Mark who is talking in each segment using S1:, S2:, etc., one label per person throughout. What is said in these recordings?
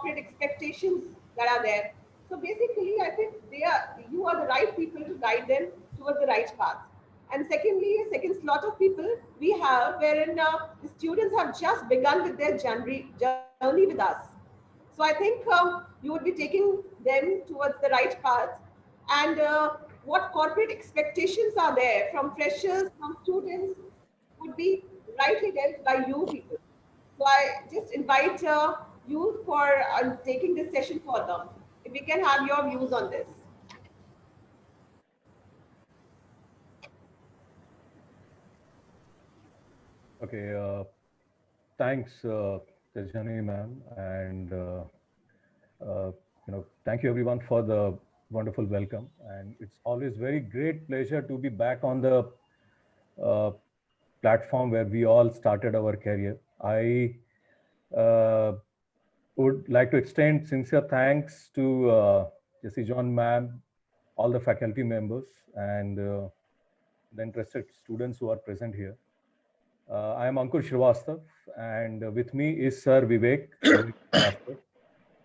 S1: corporate expectations that are there. So basically, I think you are the right people to guide them towards the right path. And secondly, a second slot of people we have wherein the students have just begun with their journey with us. So I think you would be taking them towards the right path. And what corporate expectations are there from freshers, from students, would be rightly dealt by you people. So I just invite you for taking this session further. If we can have your views on this.
S2: Okay, thanks, Tejani ma'am, and thank you everyone for the wonderful welcome. And it's always very great pleasure to be back on the uh, platform where we all started our career. I uh, would like to extend sincere thanks to Jessie John ma'am, all the faculty members, and the interested students who are present here. I am Ankur Shrivastava, and with me is Sir Vivek Shrivastava.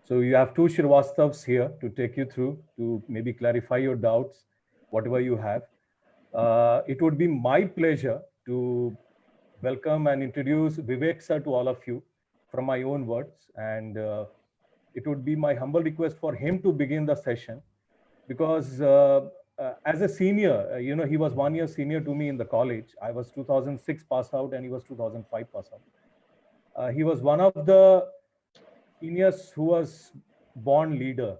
S2: So you have two Shrivasthavs here to take you through to maybe clarify your doubts, whatever you have. It would be my pleasure to welcome and introduce Vivek sir to all of you from my own words. And it would be my humble request for him to begin the session because as a senior, he was 1 year senior to me in the college. I was 2006 pass out and he was 2005 pass out. He was one of the seniors who was born leader.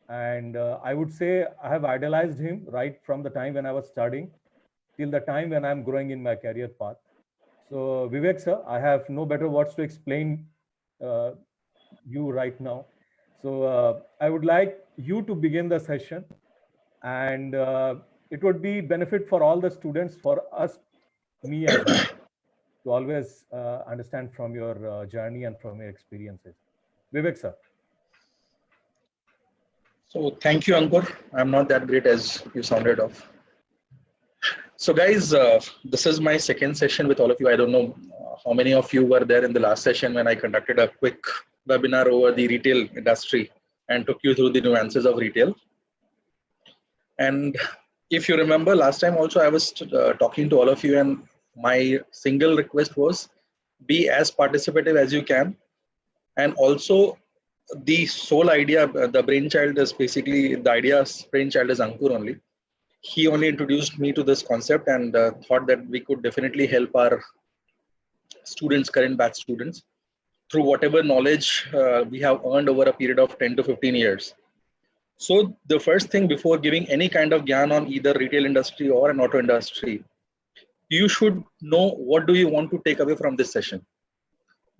S2: And I would say I have idolized him right from the time when I was studying till the time when I'm growing in my career path. So Vivek sir, I have no better words to explain you right now. So I would like you to begin the session, and it would be benefit for all the students, for us, me as well, to always understand from your journey and from your experiences. Vivek sir.
S3: So thank you, Ankur. I'm not that great as you sounded off. So guys, this is my second session with all of you. I don't know how many of you were there in the last session when I conducted a quick webinar over the retail industry and took you through the nuances of retail. And if you remember last time also, I was talking to all of you, and my single request was be as participative as you can. And also the sole idea, the brainchild is basically, the idea's brainchild is Ankur only. He only introduced me to this concept and thought that we could definitely help our students, current batch students, through whatever knowledge we have earned over a period of 10 to 15 years. So the first thing, before giving any kind of gyan on either retail industry or an auto industry, you should know what do you want to take away from this session.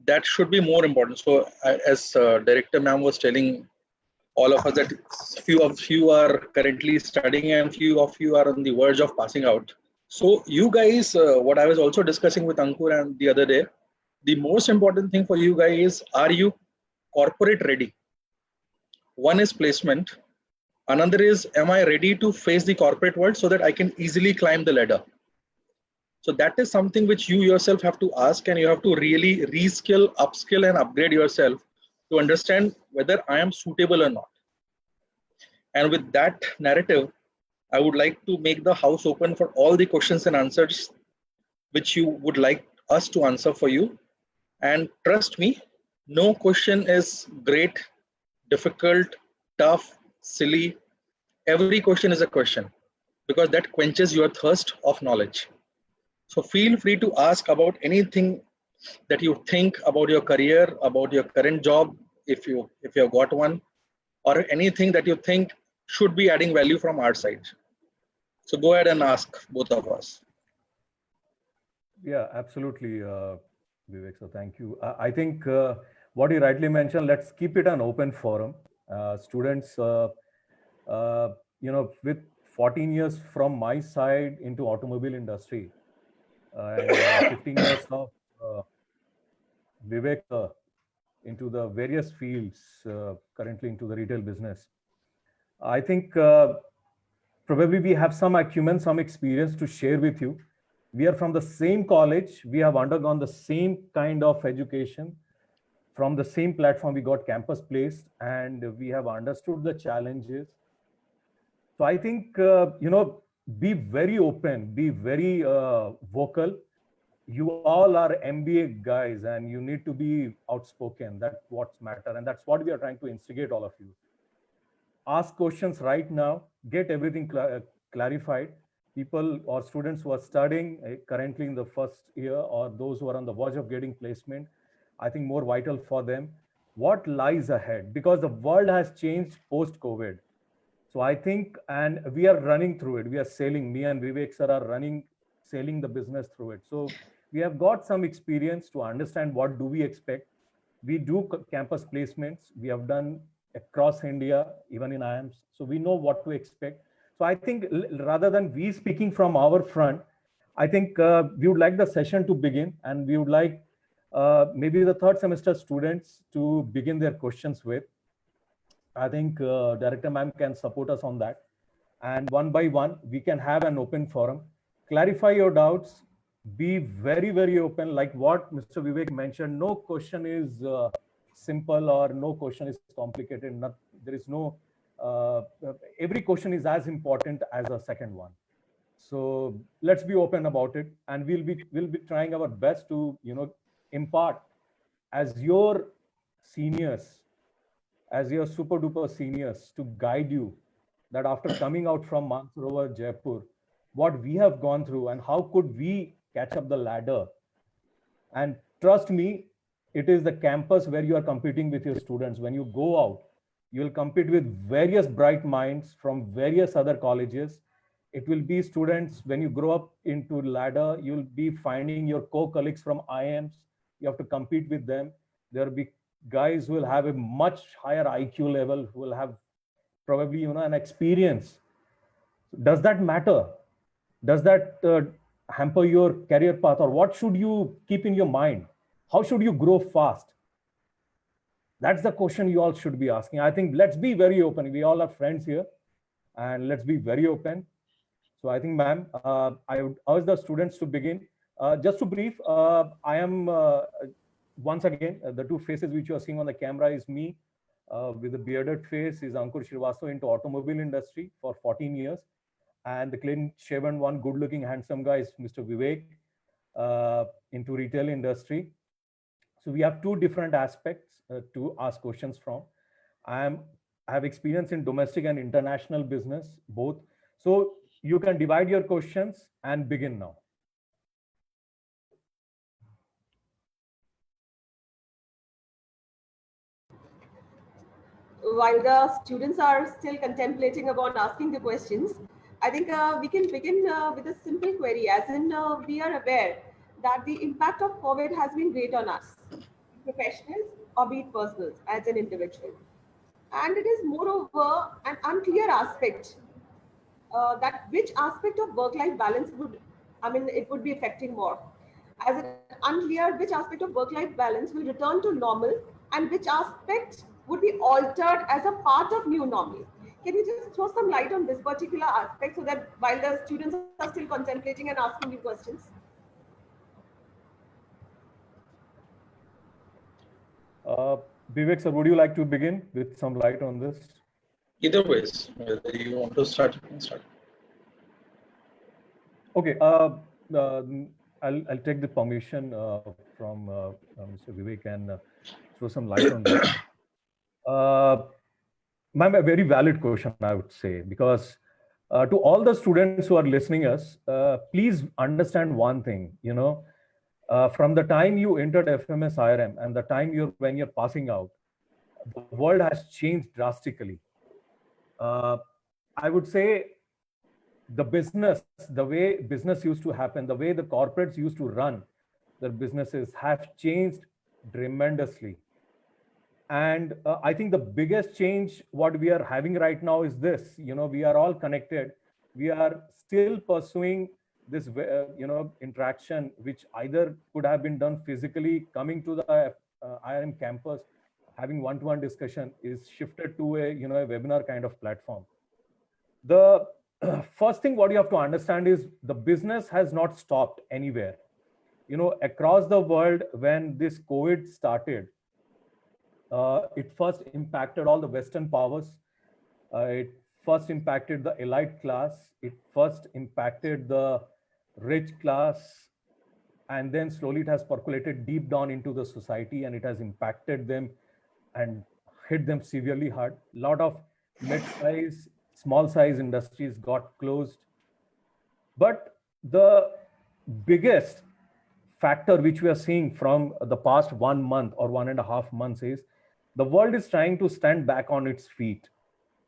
S3: That should be more important. So as Director ma'am was telling all of us that few of you are currently studying and few of you are on the verge of passing out. So you guys, what I was also discussing with Ankur and the other day, the most important thing for you guys, are you corporate ready? One is placement. Another is, am I ready to face the corporate world so that I can easily climb the ladder? So that is something which you yourself have to ask, and you have to really reskill, upskill and upgrade yourself to understand whether I am suitable or not. And with that narrative, I would like to make the house open for all the questions and answers which you would like us to answer for you. And trust me, no question is great, difficult, tough, silly. Every question is a question, because that quenches your thirst of knowledge. So feel free to ask about anything that you think about your career, about your current job, if you have got one, or anything that you think should be adding value from our side. So go ahead and ask, both of us.
S2: Yeah, absolutely, Vivek. So thank you. I think what you rightly mentioned, let's keep it an open forum. Students, with 14 years from my side into automobile industry, and 15 years of Vivek into the various fields, currently into the retail business. I think probably we have some acumen, some experience to share with you. We are from the same college. We have undergone the same kind of education. From the same platform, we got campus placed, and we have understood the challenges. So I think, be very open, be very vocal. You all are MBA guys, and you need to be outspoken. That's what's matter. And that's what we are trying to instigate all of you. Ask questions right now, get everything clarified. People or students who are studying currently in the first year, or those who are on the verge of getting placement, I think more vital for them, what lies ahead, because the world has changed post COVID. So I think, and we are running through it. We are sailing, me and Vivek sir are sailing the business through it. So we have got some experience to understand what do we expect. We do campus placements. We have done across India, even in IIMs. So we know what to expect. So I think rather than we speaking from our front, I think we would like the session to begin, and we would like maybe the third semester students to begin their questions with. I think Director Ma'am can support us on that. And one by one, we can have an open forum. Clarify your doubts. Be very, very open. Like what Mr. Vivek mentioned, no question is simple or no question is complicated. There is no, every question is as important as a second one. So let's be open about it. And we'll be trying our best to, impart as your seniors, as your super duper seniors, to guide you that after coming out from Mansarovar, Jaipur, what we have gone through and how could we catch up the ladder. And trust me, it is the campus where you are competing with your students. When you go out, you will compete with various bright minds from various other colleges. It will be students, when you grow up into ladder, you'll be finding your co-colleagues from IIMs. You have to compete with them. There will be guys who will have a much higher IQ level, who will have probably, an experience. Does that matter? Does that hamper your career path? Or what should you keep in your mind? How should you grow fast? That's the question you all should be asking. I think let's be very open. We all are friends here, and let's be very open. So I think, ma'am, I would urge the students to begin. Just to brief, I am, once again, the two faces which you are seeing on the camera is me with a bearded face is Ankur Srivastava, into automobile industry for 14 years. And the clean shaven one, good looking, handsome guy is Mr. Vivek, into retail industry. So we have two different aspects to ask questions from. I have experience in domestic and international business, both. So you can divide your questions and begin now.
S1: While the students are still contemplating about asking the questions, I think we can begin with a simple query, as in we are aware that the impact of COVID has been great on us, professionals or be it personals as an individual. And it is moreover an unclear aspect that which aspect of work-life balance it would be affecting more. As it unclear which aspect of work-life balance will return to normal and which aspect would be altered as a part of new normal. Can you just throw some light on this particular aspect so that while the students are still contemplating and asking you questions?
S2: Vivek sir, would you like to begin with some light on this?
S3: Either ways, whether you want to start, you can start.
S2: Okay, I'll take the permission from Mr. Vivek and throw some light on this. Ma'am, a very valid question, I would say, because to all the students who are listening us, please understand one thing, from the time you entered FMS IRM and the time when you're passing out, the world has changed drastically. I would say the way business used to happen, the way the corporates used to run their businesses have changed tremendously. And I think the biggest change what we are having right now is this, we are all connected. We are still pursuing this, interaction, which either could have been done physically, coming to the IRM campus, having one-to-one discussion, is shifted to a webinar kind of platform. The first thing what you have to understand is the business has not stopped anywhere. Across the world, when this COVID started, it first impacted all the Western powers. It first impacted the elite class. It first impacted the rich class. And then slowly it has percolated deep down into the society and it has impacted them and hit them severely hard. A lot of mid-size, small-size industries got closed. But the biggest factor which we are seeing from the past 1 month or 1.5 months is the world is trying to stand back on its feet.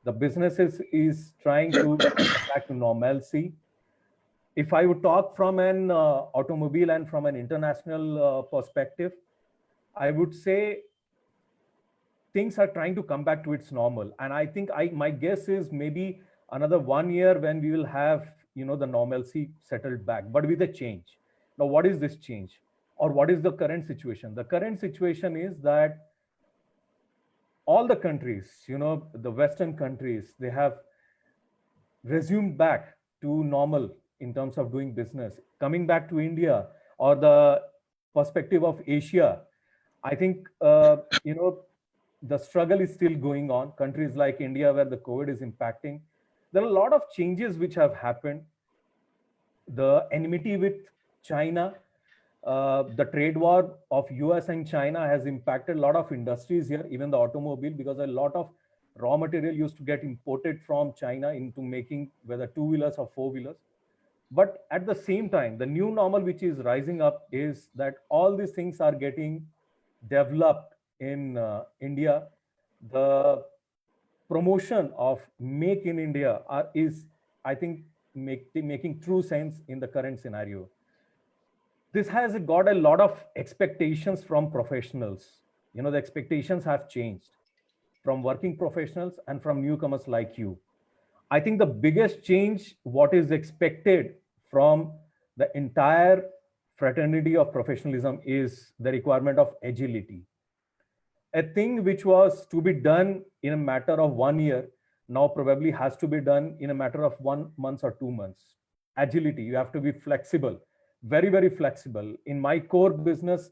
S2: The businesses is trying to get back to normalcy. If I would talk from an automobile and from an international perspective, I would say things are trying to come back to its normal. And I think my guess is maybe another 1 year when we will have, the normalcy settled back, but with a change. Now, what is this change? Or what is the current situation? The current situation is that all the countries, the Western countries, they have resumed back to normal in terms of doing business. Coming back to India or the perspective of Asia, I think, the struggle is still going on. Countries like India, where the COVID is impacting, there are a lot of changes which have happened. The enmity with China, the trade war of US and China has impacted a lot of industries here, even the automobile, because a lot of raw material used to get imported from China into making whether two-wheelers or four-wheelers. But at the same time, the new normal which is rising up is that all these things are getting developed in India. The promotion of Make in India is, I think, making true sense in the current scenario. This has got a lot of expectations from professionals. The expectations have changed from working professionals and from newcomers like you. I think the biggest change, what is expected from the entire fraternity of professionalism, is the requirement of agility. A thing which was to be done in a matter of 1 year now probably has to be done in a matter of 1 month or 2 months. Agility, you have to be flexible, very, very flexible. In my core business,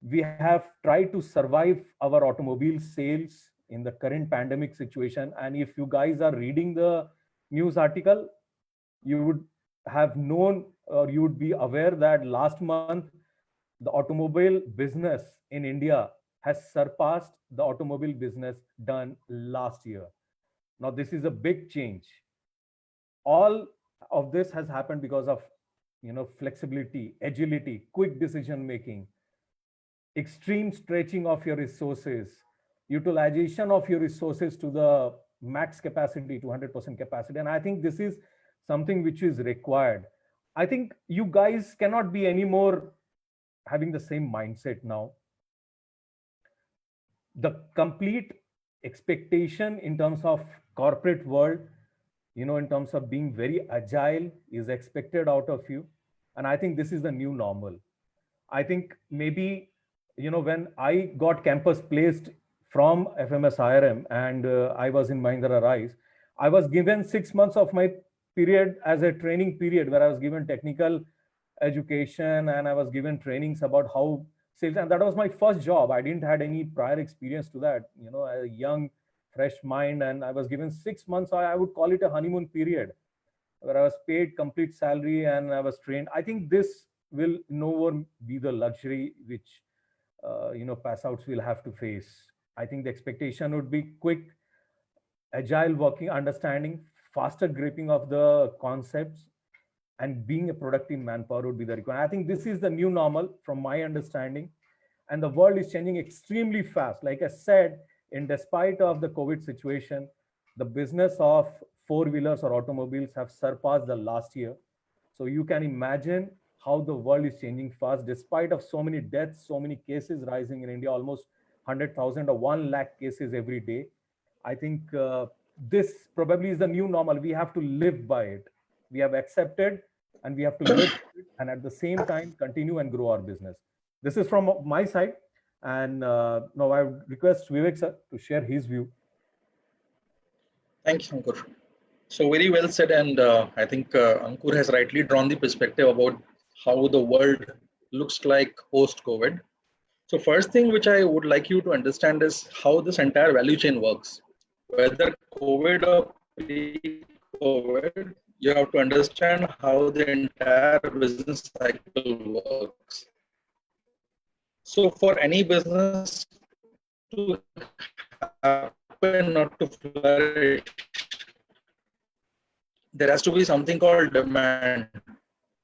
S2: we have tried to survive our automobile sales in the current pandemic situation. And if you guys are reading the news article, you would have known or you would be aware that last month, the automobile business in India has surpassed the automobile business done last year. Now, this is a big change. All of this has happened because of, flexibility, agility, quick decision making, extreme stretching of your resources, utilization of your resources to the max capacity, to 100% capacity. And I think this is something which is required. I think you guys cannot be anymore having the same mindset now. The complete expectation in terms of corporate world, in terms of being very agile, is expected out of you. And I think this is the new normal. I think maybe, when I got campus placed from FMS IRM and I was in Mahindra Rise, I was given 6 months of my period as a training period where I was given technical education and I was given trainings about how sales, and that was my first job. I didn't had any prior experience to that, a young, fresh mind, and I was given 6 months. I would call it a honeymoon period where I was paid complete salary and I was trained. I think this will no more be the luxury which, pass outs will have to face. I think the expectation would be quick, agile working, understanding, faster gripping of the concepts, and being a productive manpower would be the requirement. I think this is the new normal from my understanding. And the world is changing extremely fast. Like I said, in despite of the COVID situation, the business of four-wheelers or automobiles have surpassed the last year. So you can imagine how the world is changing fast, despite of so many deaths, so many cases rising in India, almost 100,000 or 1 lakh cases every day. I think this probably is the new normal. We have to live by it. We have accepted and we have to live it, and at the same time continue and grow our business. This is from my side. And now I would request Vivek sir to share his view.
S3: Thank you, Ankur. So very well said. And I think Ankur has rightly drawn the perspective about how the world looks like post-COVID. So first thing which I would like you to understand is how this entire value chain works. Whether COVID or pre-COVID, you have to understand how the entire business cycle works. So for any business to happen or to flourish, there has to be something called demand.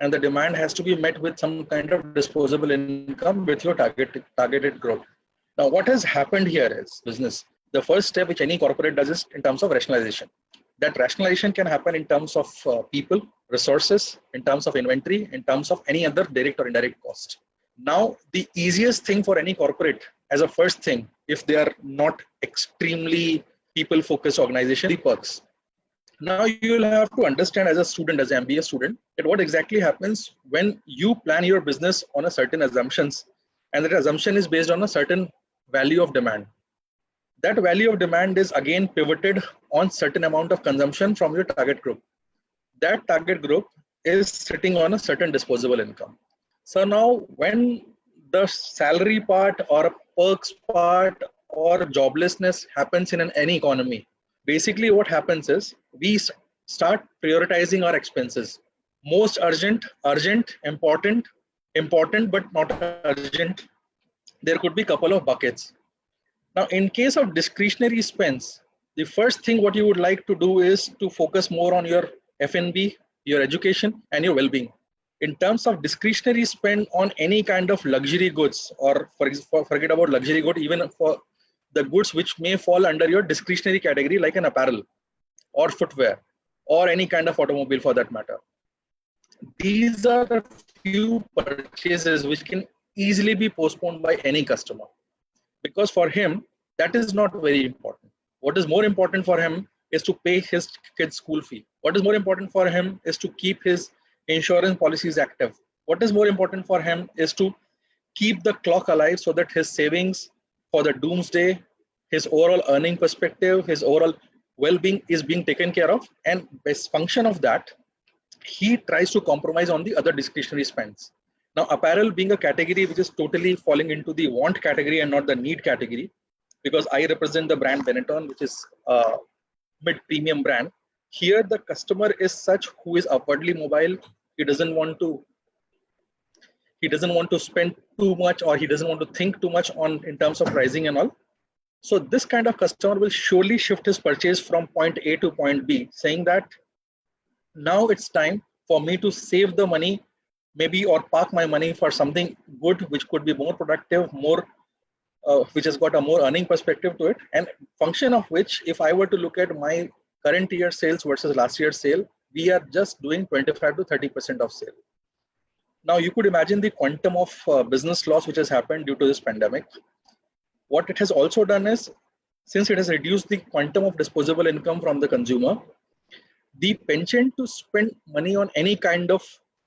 S3: And the demand has to be met with some kind of disposable income with your targeted growth. Now, what has happened here is business. The first step which any corporate does is in terms of rationalization. That rationalization can happen in terms of people, resources, in terms of inventory, in terms of any other direct or indirect cost. Now, the easiest thing for any corporate as a first thing, if they are not extremely people-focused organization, the perks. Now you'll have to understand as a student, as an MBA student, that what exactly happens when you plan your business on a certain assumptions, and that assumption is based on a certain value of demand. That value of demand is again pivoted on certain amount of consumption from your target group. That target group is sitting on a certain disposable income. So now when the salary part or perks part or joblessness happens in any economy, basically what happens is we start prioritizing our expenses. Most urgent, important but not urgent. There could be a couple of buckets. Now, in case of discretionary spends, the first thing what you would like to do is to focus more on your F&B, your education, and your well-being. In terms of discretionary spend on any kind of luxury goods, or forget about luxury good, even for the goods which may fall under your discretionary category, like an apparel or footwear or any kind of automobile for that matter. These are the few purchases which can easily be postponed by any customer, because for him that is not very important. What is more important for him is to pay his kid's school fee. What is more important for him is to keep his insurance policies active. What is more important for him is to keep the clock alive so that his savings for the doomsday, his overall earning perspective, his overall well-being is being taken care of. And best function of that, he tries to compromise on the other discretionary spends. Now, apparel being a category which is totally falling into the want category and not the need category, because I represent the brand Benetton, which is a mid-premium brand. Here, the customer is such who is upwardly mobile. He doesn't want to spend too much, or he doesn't want to think too much on in terms of pricing and all. So this kind of customer will surely shift his purchase from point A to point B, saying that now it's time for me to save the money, maybe, or park my money for something good, which could be more productive, more, which has got a more earning perspective to it. And function of which, if I were to look at my current year sales versus last year's sale, we are just doing 25 to 30% of sale. Now you could imagine the quantum of business loss which has happened due to this pandemic. What it has also done is, since it has reduced the quantum of disposable income from the consumer, the penchant to spend money on any kind of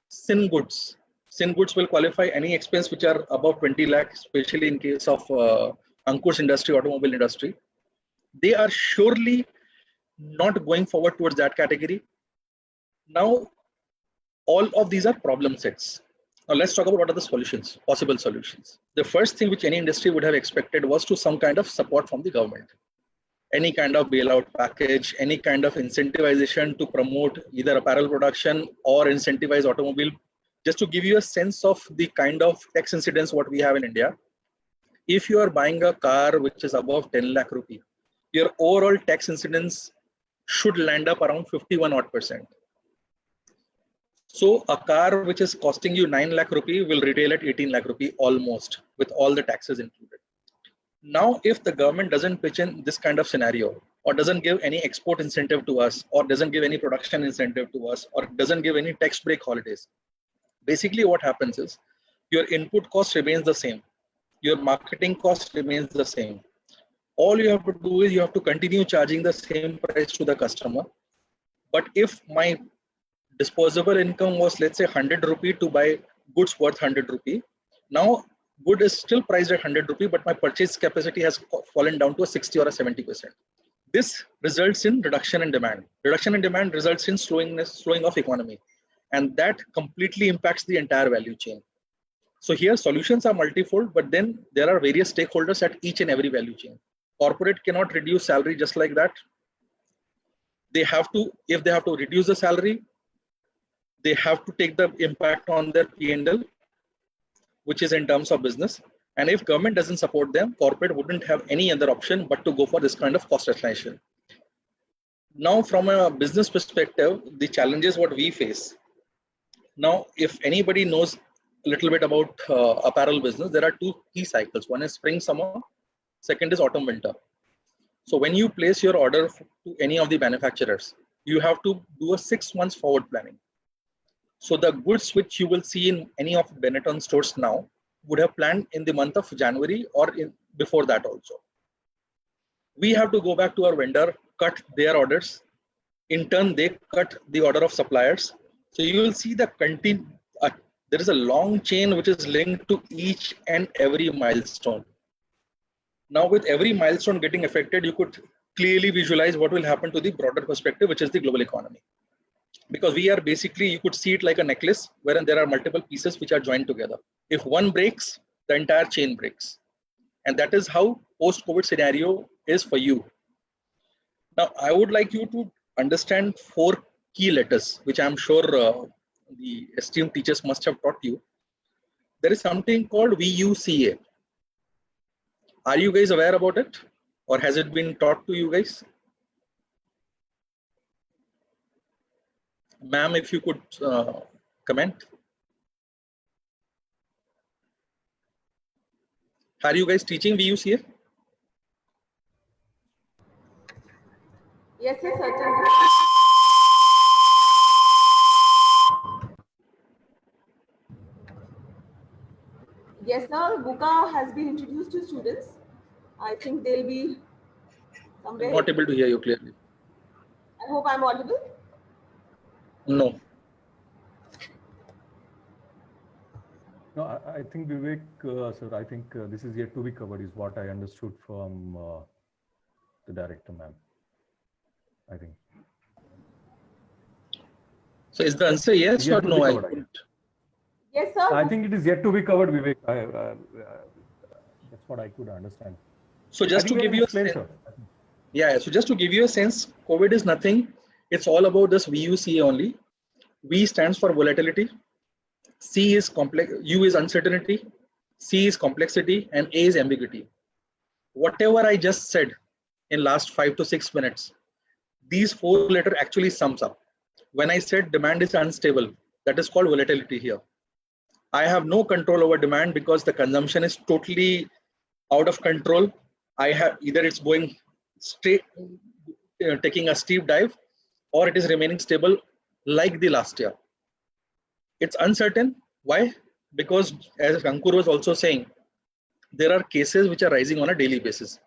S3: sin goods will qualify any expense which are above 20 lakh, especially in case of Ankur's industry, automobile industry. They are surely not going forward towards that category. Now, all of these are problem sets. Now let's talk about what are the solutions, possible solutions. The first thing which any industry would have expected was to some kind of support from the government. Any kind of bailout package, any kind of incentivization to promote either apparel production or incentivize automobile. Just to give you a sense of the kind of tax incidence what we have in India. If you are buying a car which is above 10 lakh rupee, your overall tax incidence should land up around 51%. So a car which is costing you 9 lakh rupee will retail at 18 lakh rupee almost, with all the taxes included. Now, if the government doesn't pitch in this kind of scenario, or doesn't give any export incentive to us, or doesn't give any production incentive to us, or doesn't give any tax break holidays, basically what happens is your input cost remains the same. Your marketing cost remains the same. All you have to do is you have to continue charging the same price to the customer. But if my disposable income was, let's say, 100 rupee to buy goods worth 100 rupee, now good is still priced at 100 rupee, but my purchase capacity has fallen down to a 60 or a 70%. This results in reduction in demand. Reduction in demand results in slowing of economy. And that completely impacts the entire value chain. So here solutions are multifold, but then there are various stakeholders at each and every value chain. Corporate cannot reduce salary just like that. They have to, if they have to reduce the salary, they have to take the impact on their P&L, which is in terms of business. And if government doesn't support them, corporate wouldn't have any other option but to go for this kind of cost rationalization. Now, from a business perspective, the challenges what we face. Now, if anybody knows a little bit about apparel business, there are two key cycles. One is spring, summer. Second is autumn, winter. So when you place your order to any of the manufacturers, you have to do a 6 months forward planning. So the goods which you will see in any of Benetton stores now would have planned in the month of January or before that also. We have to go back to our vendor, cut their orders. In turn, they cut the order of suppliers. So you will see the there is a long chain which is linked to each and every milestone. Now with every milestone getting affected, you could clearly visualize what will happen to the broader perspective, which is the global economy. Because we are basically, you could see it like a necklace wherein there are multiple pieces which are joined together. If one breaks, the entire chain breaks. And that is how post-COVID scenario is for you. Now, I would like you to understand 4 key letters, which I'm sure the esteemed teachers must have taught you. There is something called VUCA. Are you guys aware about it? Or has it been taught to you guys? Ma'am, if you could comment. Are you guys teaching VUCA?
S1: Yes, yes, certainly. Yes, sir. VUCA has been introduced to students. I think they'll be somewhere.
S3: I'm not able to hear you clearly.
S1: I hope I'm audible.
S2: No. No, I think Vivek, sir, I think this is yet to be covered is what I understood from the director, ma'am. I think.
S3: So is the answer yes or no?
S1: Yes, sir.
S2: I think it is yet to be covered, Vivek. That's what I could understand.
S3: So just to give you a sense, so just to give you a sense, COVID is nothing. It's all about this VUCA only. V stands for volatility. C is complex. U is uncertainty. C is complexity, and A is ambiguity. Whatever I just said in last 5 to 6 minutes, these 4 letters actually sums up. When I said demand is unstable, that is called volatility here. I have no control over demand because the consumption is totally out of control. I have either it's going straight, taking a steep dive, or it is remaining stable like the last year. It's uncertain. Why? Because as Ankur was also saying, there are cases which are rising on a daily basis.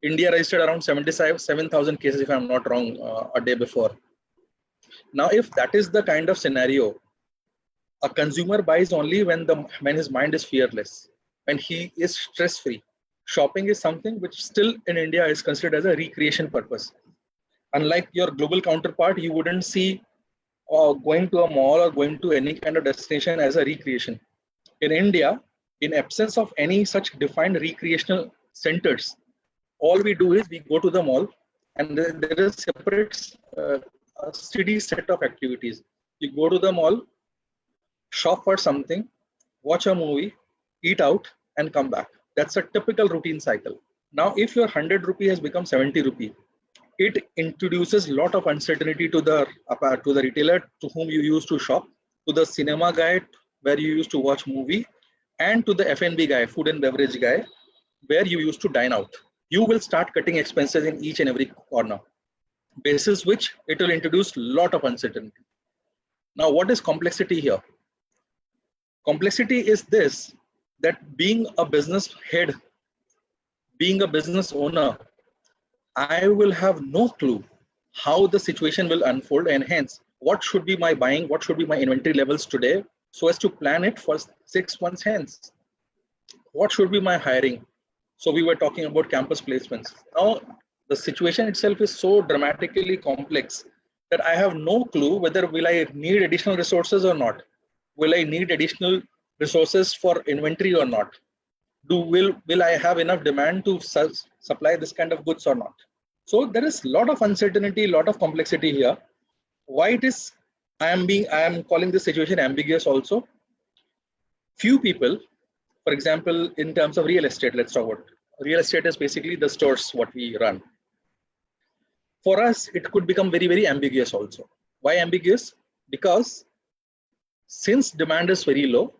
S3: India registered around 77,000 cases, if I'm not wrong, a day before. Now, if that is the kind of scenario, a consumer buys only when his mind is fearless, when he is stress-free. Shopping is something which still in India is considered as a recreation purpose. Unlike your global counterpart, you wouldn't see going to a mall or going to any kind of destination as a recreation. In India, in absence of any such defined recreational centers, all we do is we go to the mall, and there is separate a steady set of activities. You go to the mall, shop for something, watch a movie, eat out, and come back. That's a typical routine cycle. Now, if your 100 rupee has become 70 rupee, it introduces a lot of uncertainty to the retailer to whom you used to shop, to the cinema guy where you used to watch movie, and to the F&B guy, food and beverage guy, where you used to dine out. You will start cutting expenses in each and every corner, basis which it will introduce a lot of uncertainty. Now, what is complexity here? Complexity is this, that being a business head, being a business owner, I will have no clue how the situation will unfold, and hence what should be my buying, what should be my inventory levels today, so as to plan it for 6 months hence. What should be my hiring? So we were talking about campus placements. Now the situation itself is so dramatically complex that I have no clue whether will I need additional resources or not. Will I need additional resources for inventory or not? Will I have enough demand to supply this kind of goods or not? So there is a lot of uncertainty, a lot of complexity here. Why it is I am calling this situation ambiguous also. Few people, for example, in terms of real estate, let's talk about real estate is basically the stores what we run. For us, it could become very, very ambiguous also. Why ambiguous? Because since demand is very low,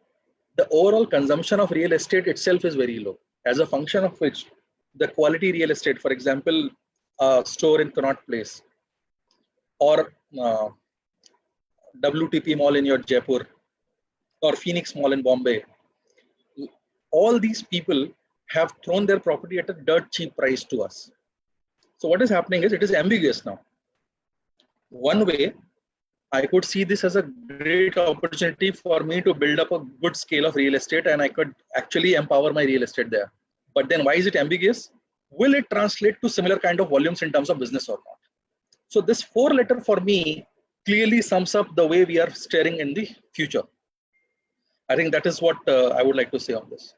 S3: the overall consumption of real estate itself is very low. As a function of which, the quality real estate, for example, a store in Connaught Place or WTP Mall in your Jaipur or Phoenix Mall in Bombay, all these people have thrown their property at a dirt cheap price to us. So what is happening is it is ambiguous now. One way, I could see this as a great opportunity for me to build up a good scale of real estate and I could actually empower my real estate there. But then why is it ambiguous? Will it translate to similar kind of volumes in terms of business or not? So this 4-letter for me clearly sums up the way we are steering in the future. I think that is what I would like to say on this.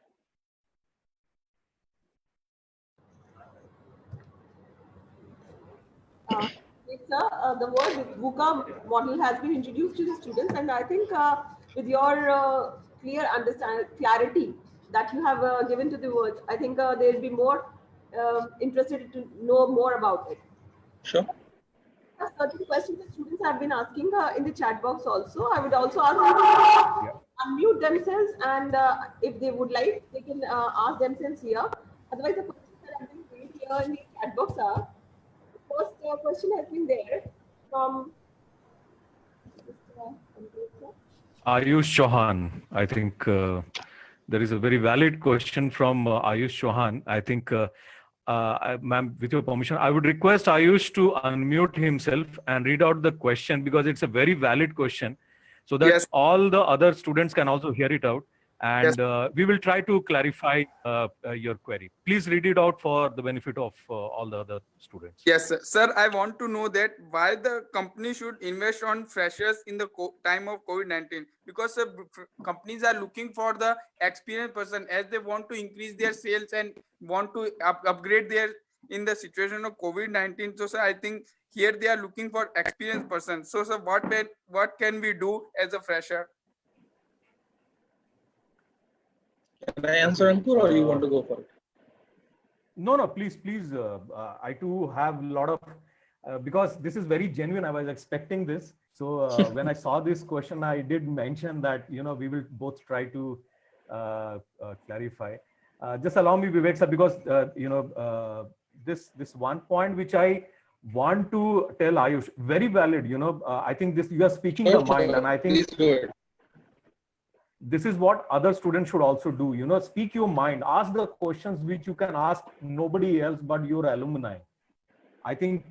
S1: The word VUCA model has been introduced to the students, and I think with your clear clarity that you have given to the words, I think they'll be more interested to know more about it.
S3: Sure.
S1: Certain questions the students have been asking in the chat box also. I would also ask them to unmute themselves, and if they would like, they can ask themselves here. Otherwise, the questions that have been raised here in the chat box are, first question has been there from
S2: Ayush Chauhan. I think there is a very valid question from Ayush Chauhan. I think, ma'am, with your permission, I would request Ayush to unmute himself and read out the question because it's a very valid question so that all the other students can also hear it out. And we will try to clarify your query. Please read it out for the benefit of all the other students.
S4: Yes, sir. I want to know that why the company should invest on freshers in the time of COVID-19, because companies are looking for the experienced person as they want to increase their sales and want to upgrade their in the situation of COVID-19. So, sir, I think here they are looking for experienced person. So, sir, what can we do as a fresher?
S3: Can I answer, Ankur, or you want to go for it?
S2: No, please. I too have a lot of, because this is very genuine. I was expecting this. So when I saw this question, I did mention that, we will both try to clarify. Just allow me, Vivek sir, because, this one point which I want to tell Ayush, very valid, I think this, you are speaking the mind, and I think this is what other students should also do. Speak your mind, ask the questions which you can ask nobody else but your alumni. I think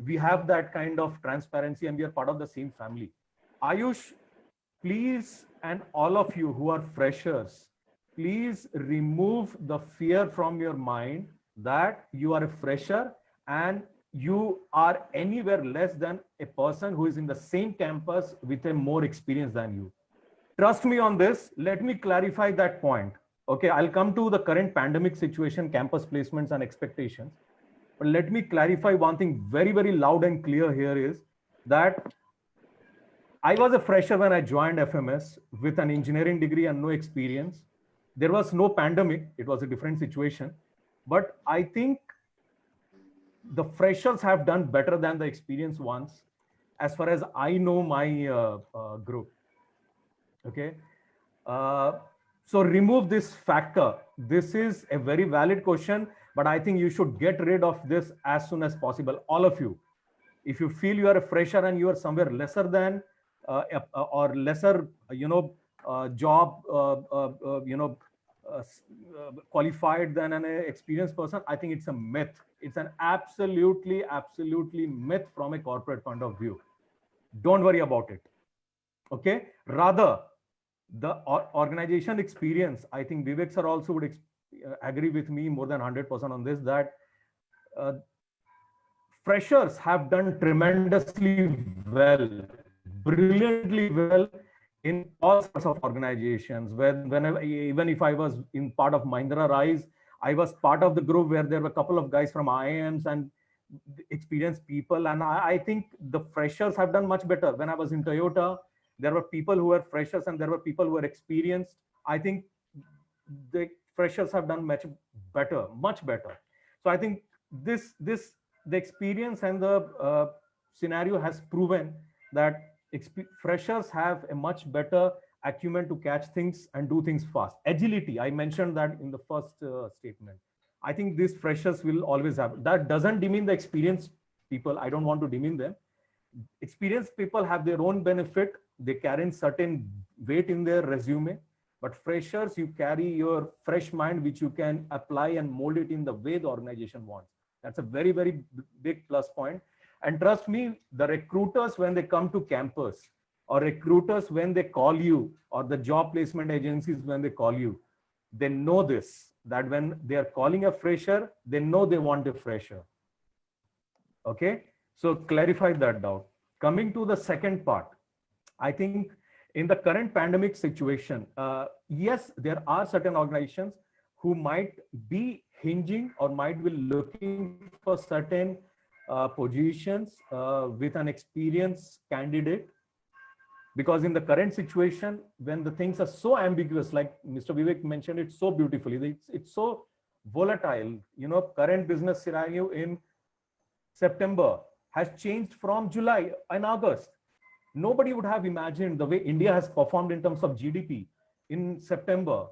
S2: we have that kind of transparency and we are part of the same family. Ayush, please, and all of you who are freshers, please remove the fear from your mind that you are a fresher and you are anywhere less than a person who is in the same campus with a more experience than you. Trust me on this. Let me clarify that point. Okay, I'll come to the current pandemic situation, campus placements and expectations. But let me clarify one thing very, very loud and clear here is that I was a fresher when I joined FMS with an engineering degree and no experience. There was no pandemic. It was a different situation. But I think the freshers have done better than the experienced ones, as far as I know my group. Okay, so remove this factor. This is a very valid question, but I think you should get rid of this as soon as possible. All of you, if you feel you are a fresher and you are somewhere lesser than or lesser, job, qualified than an experienced person, I think it's a myth. It's an absolutely myth from a corporate point of view. Don't worry about it. Okay, rather the organization experience, I think Vivek sir also would agree with me more than 100% on this, that freshers have done tremendously well, brilliantly well in all sorts of organizations. Whenever, even if I was in part of Mahindra Rise, I was part of the group where there were a couple of guys from IIMs and experienced people. And I think the freshers have done much better. When I was in Toyota, there were people who were freshers and there were people who were experienced. I think the freshers have done much better. So I think the experience and the scenario has proven that freshers have a much better acumen to catch things and do things fast. Agility, I mentioned that in the first statement. I think these freshers will always have. That doesn't demean the experienced people. I don't want to demean them. Experienced people have their own benefit. They carry certain weight in their resume. But freshers, you carry your fresh mind, which you can apply and mold it in the way the organization wants. That's a very, very big plus point. And trust me, the recruiters, when they come to campus, or recruiters, when they call you, or the job placement agencies, when they call you, they know this, that when they are calling a fresher, they know they want a fresher. Okay, so clarify that doubt. Coming to the second part, I think in the current pandemic situation, yes, there are certain organizations who might be hinging or might be looking for certain positions with an experienced candidate, because in the current situation, when the things are so ambiguous, like Mr. Vivek mentioned it so beautifully, it's so volatile. You know, current business scenario in September has changed from July and August. Nobody would have imagined the way India has performed in terms of GDP in September,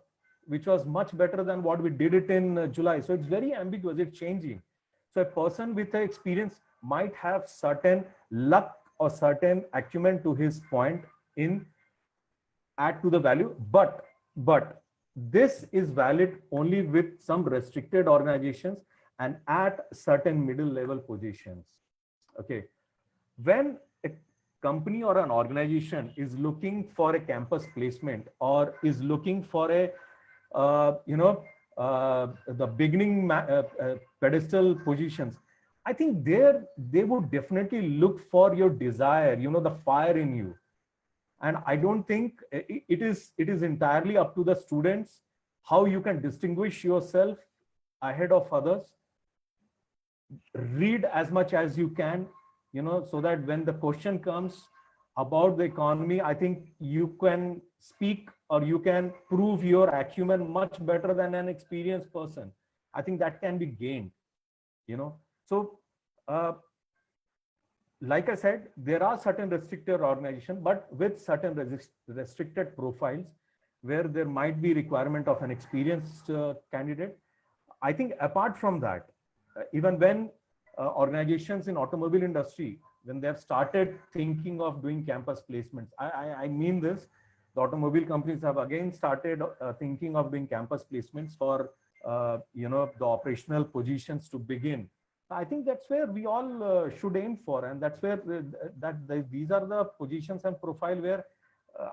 S2: which was much better than what we did it in July. So it's very ambiguous, it's changing. So a person with experience might have certain luck or certain acumen, to his point, in add to the value, but this is valid only with some restricted organizations and at certain middle level positions. Okay, when a company or an organization is looking for a campus placement or is looking for a the beginning pedestal positions, I think they would definitely look for your desire, the fire in you. And I don't think it is entirely up to the students how you can distinguish yourself ahead of others. Read as much as you can, so that when the question comes about the economy, I think you can speak or you can prove your acumen much better than an experienced person. I think that can be gained, So, like I said, there are certain restricted organizations, but with certain restricted profiles where there might be requirement of an experienced candidate. I think apart from that, even when organizations in automobile industry, when they have started thinking of doing campus placements, I mean this, the automobile companies have again started thinking of doing campus placements for the operational positions to begin. I think that's where we all should aim for, and that's where these are the positions and profile where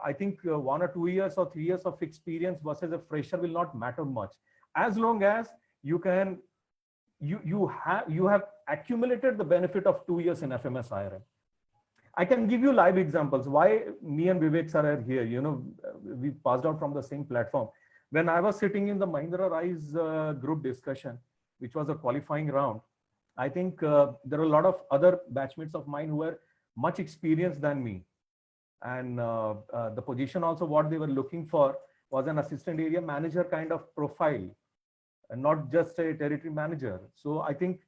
S2: I think 1 or 2 years or 3 years of experience versus a fresher will not matter much, as long as you can you have accumulated the benefit of 2 years in FMS IRM. I can give you live examples why me and Vivek sir are here. We passed out from the same platform. When I was sitting in the Mahindra Rise group discussion, which was a qualifying round, I think there are a lot of other batchmates of mine who were much experienced than me. And the position also, what they were looking for was an assistant area manager kind of profile, and not just a territory manager. So I think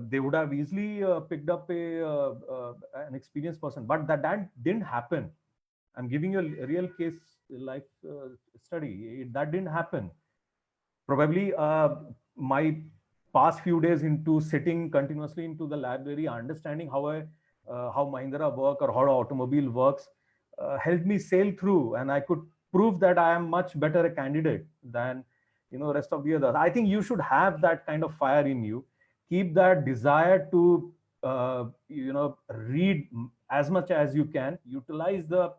S2: they would have easily picked up an experienced person, but that didn't happen. I'm giving you a real case life study. That didn't happen. Probably my past few days into sitting continuously into the library, understanding how Mahindra work or how automobile works, helped me sail through, and I could prove that I am much better a candidate than rest of the others. I think you should have that kind of fire in you. Keep that desire to read as much as you can. Utilize the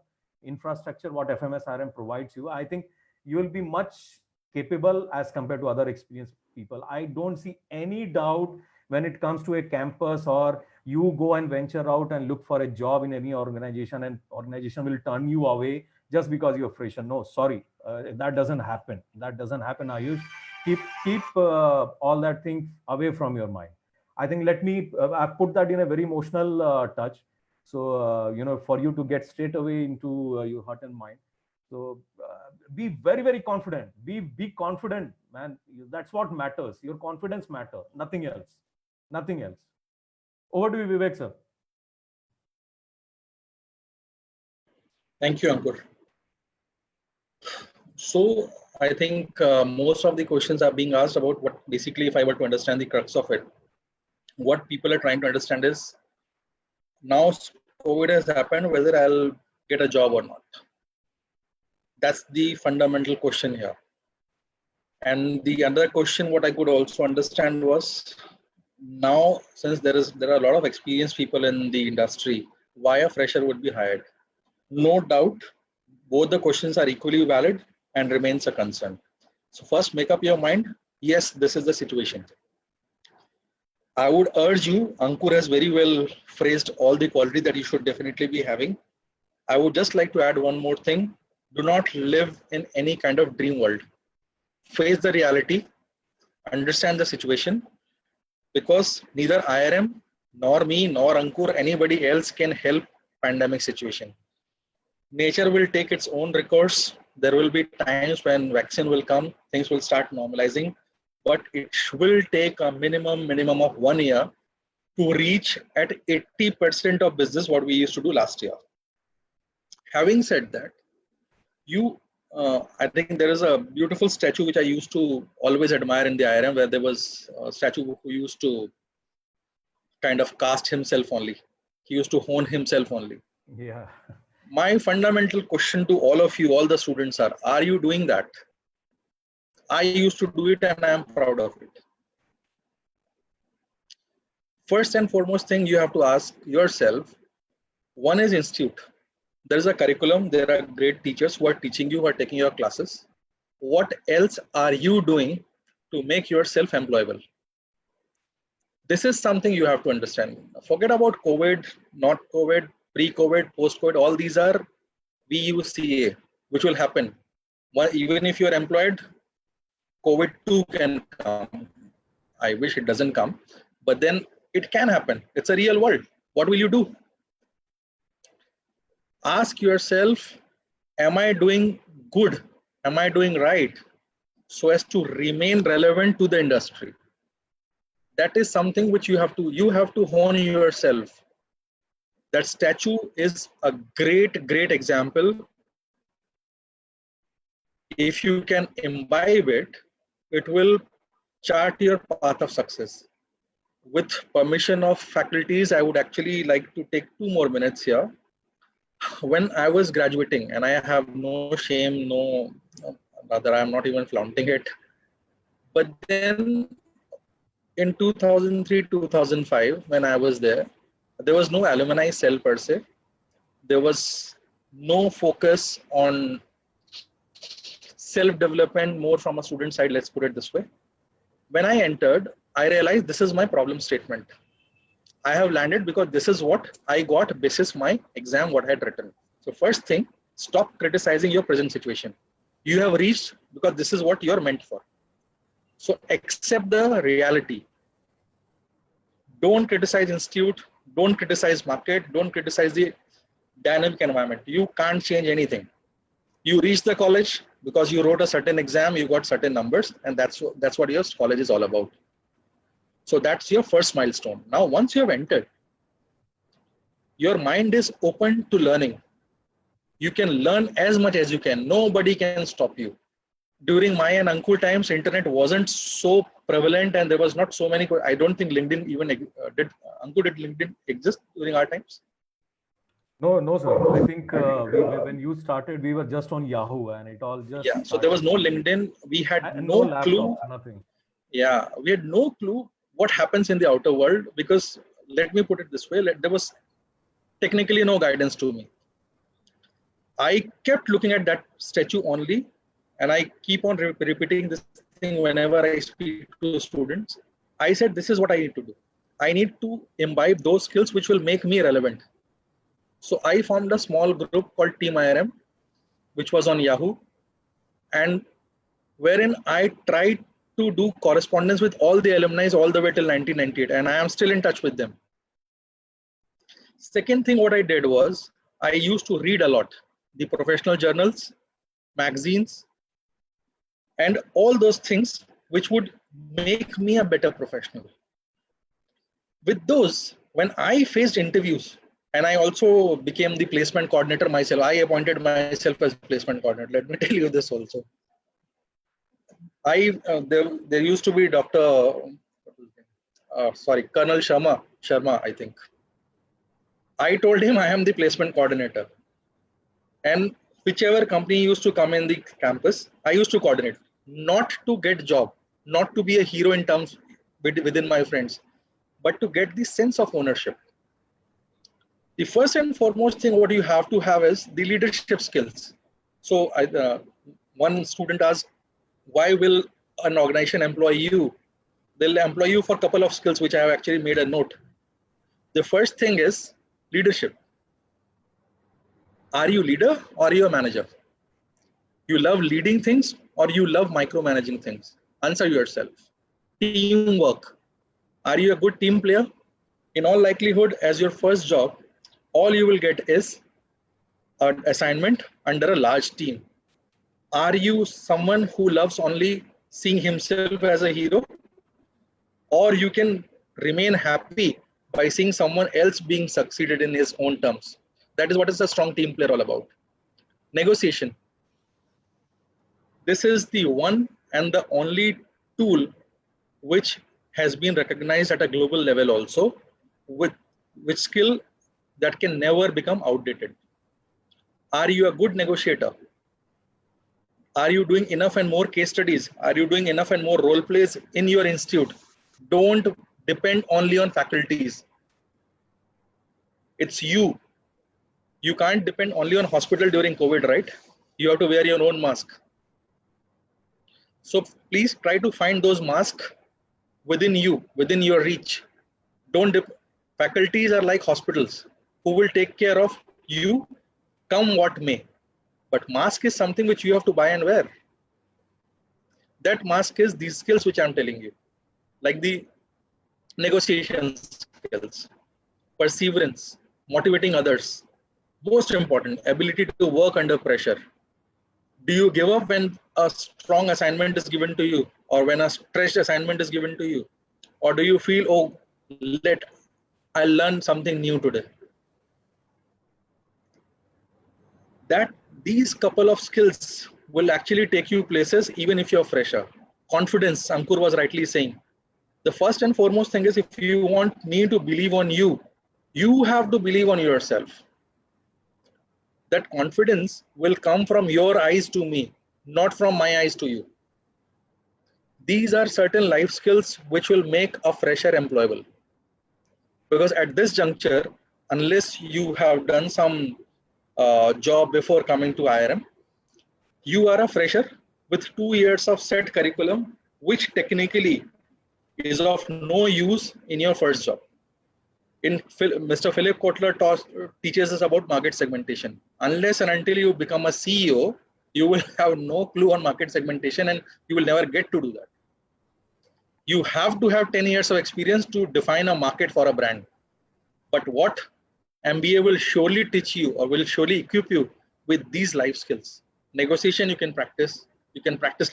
S2: infrastructure what FMS IRM provides you. I think you will be much capable as compared to other experienced people. I don't see any doubt when it comes to a campus, or you go and venture out and look for a job in any organization, and organization will turn you away just because you're fresher. No, sorry, that doesn't happen. That doesn't happen, Ayush. Keep all that thing away from your mind. I think let me I put that in a very emotional touch. So for you to get straight away into your heart and mind. So be very, very confident. Be confident, man. That's what matters. Your confidence matter. Nothing else. Nothing else. Over to you, Vivek, sir.
S3: Thank you, Ankur. So I think most of the questions are being asked about what basically, if I were to understand the crux of it, what people are trying to understand is now COVID has happened, whether I'll get a job or not. That's the fundamental question here. And the other question, what I could also understand was, now since there are a lot of experienced people in the industry, why a fresher would be hired? No doubt, both the questions are equally valid and remains a concern. So first, make up your mind. Yes, this is the situation. I would urge you, Ankur has very well phrased all the quality that you should definitely be having. I would just like to add one more thing. Do not live in any kind of dream world. Face the reality, understand the situation, because neither IRM nor me nor Ankur, anybody else can help pandemic situation. Nature will take its own recourse. There will be times when vaccine will come, things will start normalizing, but it will take a minimum of 1 year to reach at 80% of business what we used to do last year. Having said that, I think there is a beautiful statue which I used to always admire in the IRM, where there was a statue who used to kind of cast himself only. He used to hone himself only.
S2: Yeah.
S3: My fundamental question to all of you, all the students are you doing that? I used to do it and I am proud of it. First and foremost thing you have to ask yourself, one is institute. There is a curriculum, there are great teachers who are teaching you, who are taking your classes. What else are you doing to make yourself employable? This is something you have to understand. Forget about COVID, not COVID, pre-COVID, post-COVID, all these are VUCA, which will happen. Even if you're employed, COVID too can come. I wish it doesn't come, but then it can happen. It's a real world. What will you do? Ask yourself, am I doing good? Am I doing right? So as to remain relevant to the industry. That is something which you have to hone yourself. That statue is a great example. If you can imbibe it, it will chart your path of success. With permission of faculties, I would actually like to take 2 more minutes here. When I was graduating, and I have no shame, rather I'm not even flaunting it, but then in 2003, 2005, when I was there was no alumni cell per se. There was no focus on self-development, more from a student side, let's put it this way. When I entered, I realized this is my problem statement. I have landed because this is what I got basis my exam, what I had written. So first thing, stop criticizing your present situation. You have reached because this is what you're meant for. So accept the reality. Don't criticize institute, don't criticize market, don't criticize the dynamic environment. You can't change anything. You reach the college because you wrote a certain exam, you got certain numbers, and that's what your college is all about. So that's your first milestone. Now, once you have entered, your mind is open to learning. You can learn as much as you can. Nobody can stop you. During my and Ankur times, internet wasn't so prevalent and there was not so many. I don't think LinkedIn even did. Ankur, did LinkedIn exist during our times?
S2: No, sir. I think when you started, we were just on Yahoo, and it all just.
S3: Yeah. So there was no LinkedIn. We had
S2: and
S3: no
S2: laptops,
S3: clue.
S2: Nothing.
S3: Yeah, we had no clue what happens in the outer world, because let me put it this way, there was technically no guidance to me. I kept looking at that statue only, and I keep on repeating this thing whenever I speak to students. I said, this is what I need to do. I need to imbibe those skills which will make me relevant. So I formed a small group called Team IRM, which was on Yahoo, and wherein I tried to do correspondence with all the alumni all the way till 1998, and I am still in touch with them. Second thing what I did was, I used to read a lot, the professional journals, magazines, and all those things which would make me a better professional. With those, when I faced interviews, and I also became the placement coordinator myself, I appointed myself as placement coordinator. Let me tell you this also. There used to be Colonel Sharma, I think. I told him I am the placement coordinator, and whichever company used to come in the campus, I used to coordinate, not to get job, not to be a hero in terms within my friends, but to get the sense of ownership. The first and foremost thing what you have to have is the leadership skills. So one student asked, why will an organization employ you? They'll employ you for a couple of skills, which I have actually made a note. The first thing is leadership. Are you a leader or are you a manager? You love leading things or you love micromanaging things? Answer yourself. Teamwork. Are you a good team player? In all likelihood, as your first job, all you will get is an assignment under a large team. Are you someone who loves only seeing himself as a hero? Or you can remain happy by seeing someone else being succeeded in his own terms. That is what is a strong team player all about. Negotiation. This is the one and the only tool which has been recognized at a global level also, with skill that can never become outdated. Are you a good negotiator? Are you doing enough and more case studies? Are you doing enough and more role plays in your institute? Don't depend only on faculties. It's you. You can't depend only on hospital during COVID, right? You have to wear your own mask. So please try to find those masks within you, within your reach. Faculties are like hospitals who will take care of you come what may. But mask is something which you have to buy and wear. That mask is these skills which I'm telling you, like the negotiation skills, perseverance, motivating others. Most important, ability to work under pressure. Do you give up when a strong assignment is given to you, or when a stretched assignment is given to you? Or do you feel, oh, I learned something new today? These couple of skills will actually take you places even if you're fresher. Confidence, Ankur was rightly saying. The first and foremost thing is, if you want me to believe on you, you have to believe on yourself. That confidence will come from your eyes to me, not from my eyes to you. These are certain life skills which will make a fresher employable. Because at this juncture, unless you have done some job before coming to IRM, you are a fresher with 2 years of set curriculum, which technically is of no use in your first job. Mr. Philip Kotler teaches us about market segmentation. Unless and until you become a CEO, you will have no clue on market segmentation and you will never get to do that. You have to have 10 years of experience to define a market for a brand. But what MBA will surely teach you, or will surely equip you with these life skills. Negotiation you can practice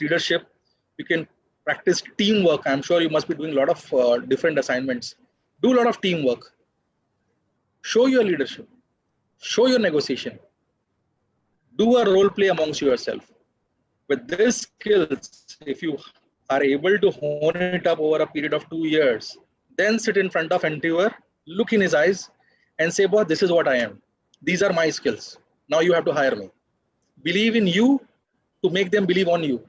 S3: leadership, you can practice teamwork. I'm sure you must be doing a lot of different assignments. Do a lot of teamwork. Show your leadership, show your negotiation. Do a role play amongst yourself. With these skills, if you are able to hone it up over a period of 2 years, then sit in front of interviewer, look in his eyes and say, boss, this is what I am. These are my skills. Now you have to hire me. Believe in you to make them believe on you.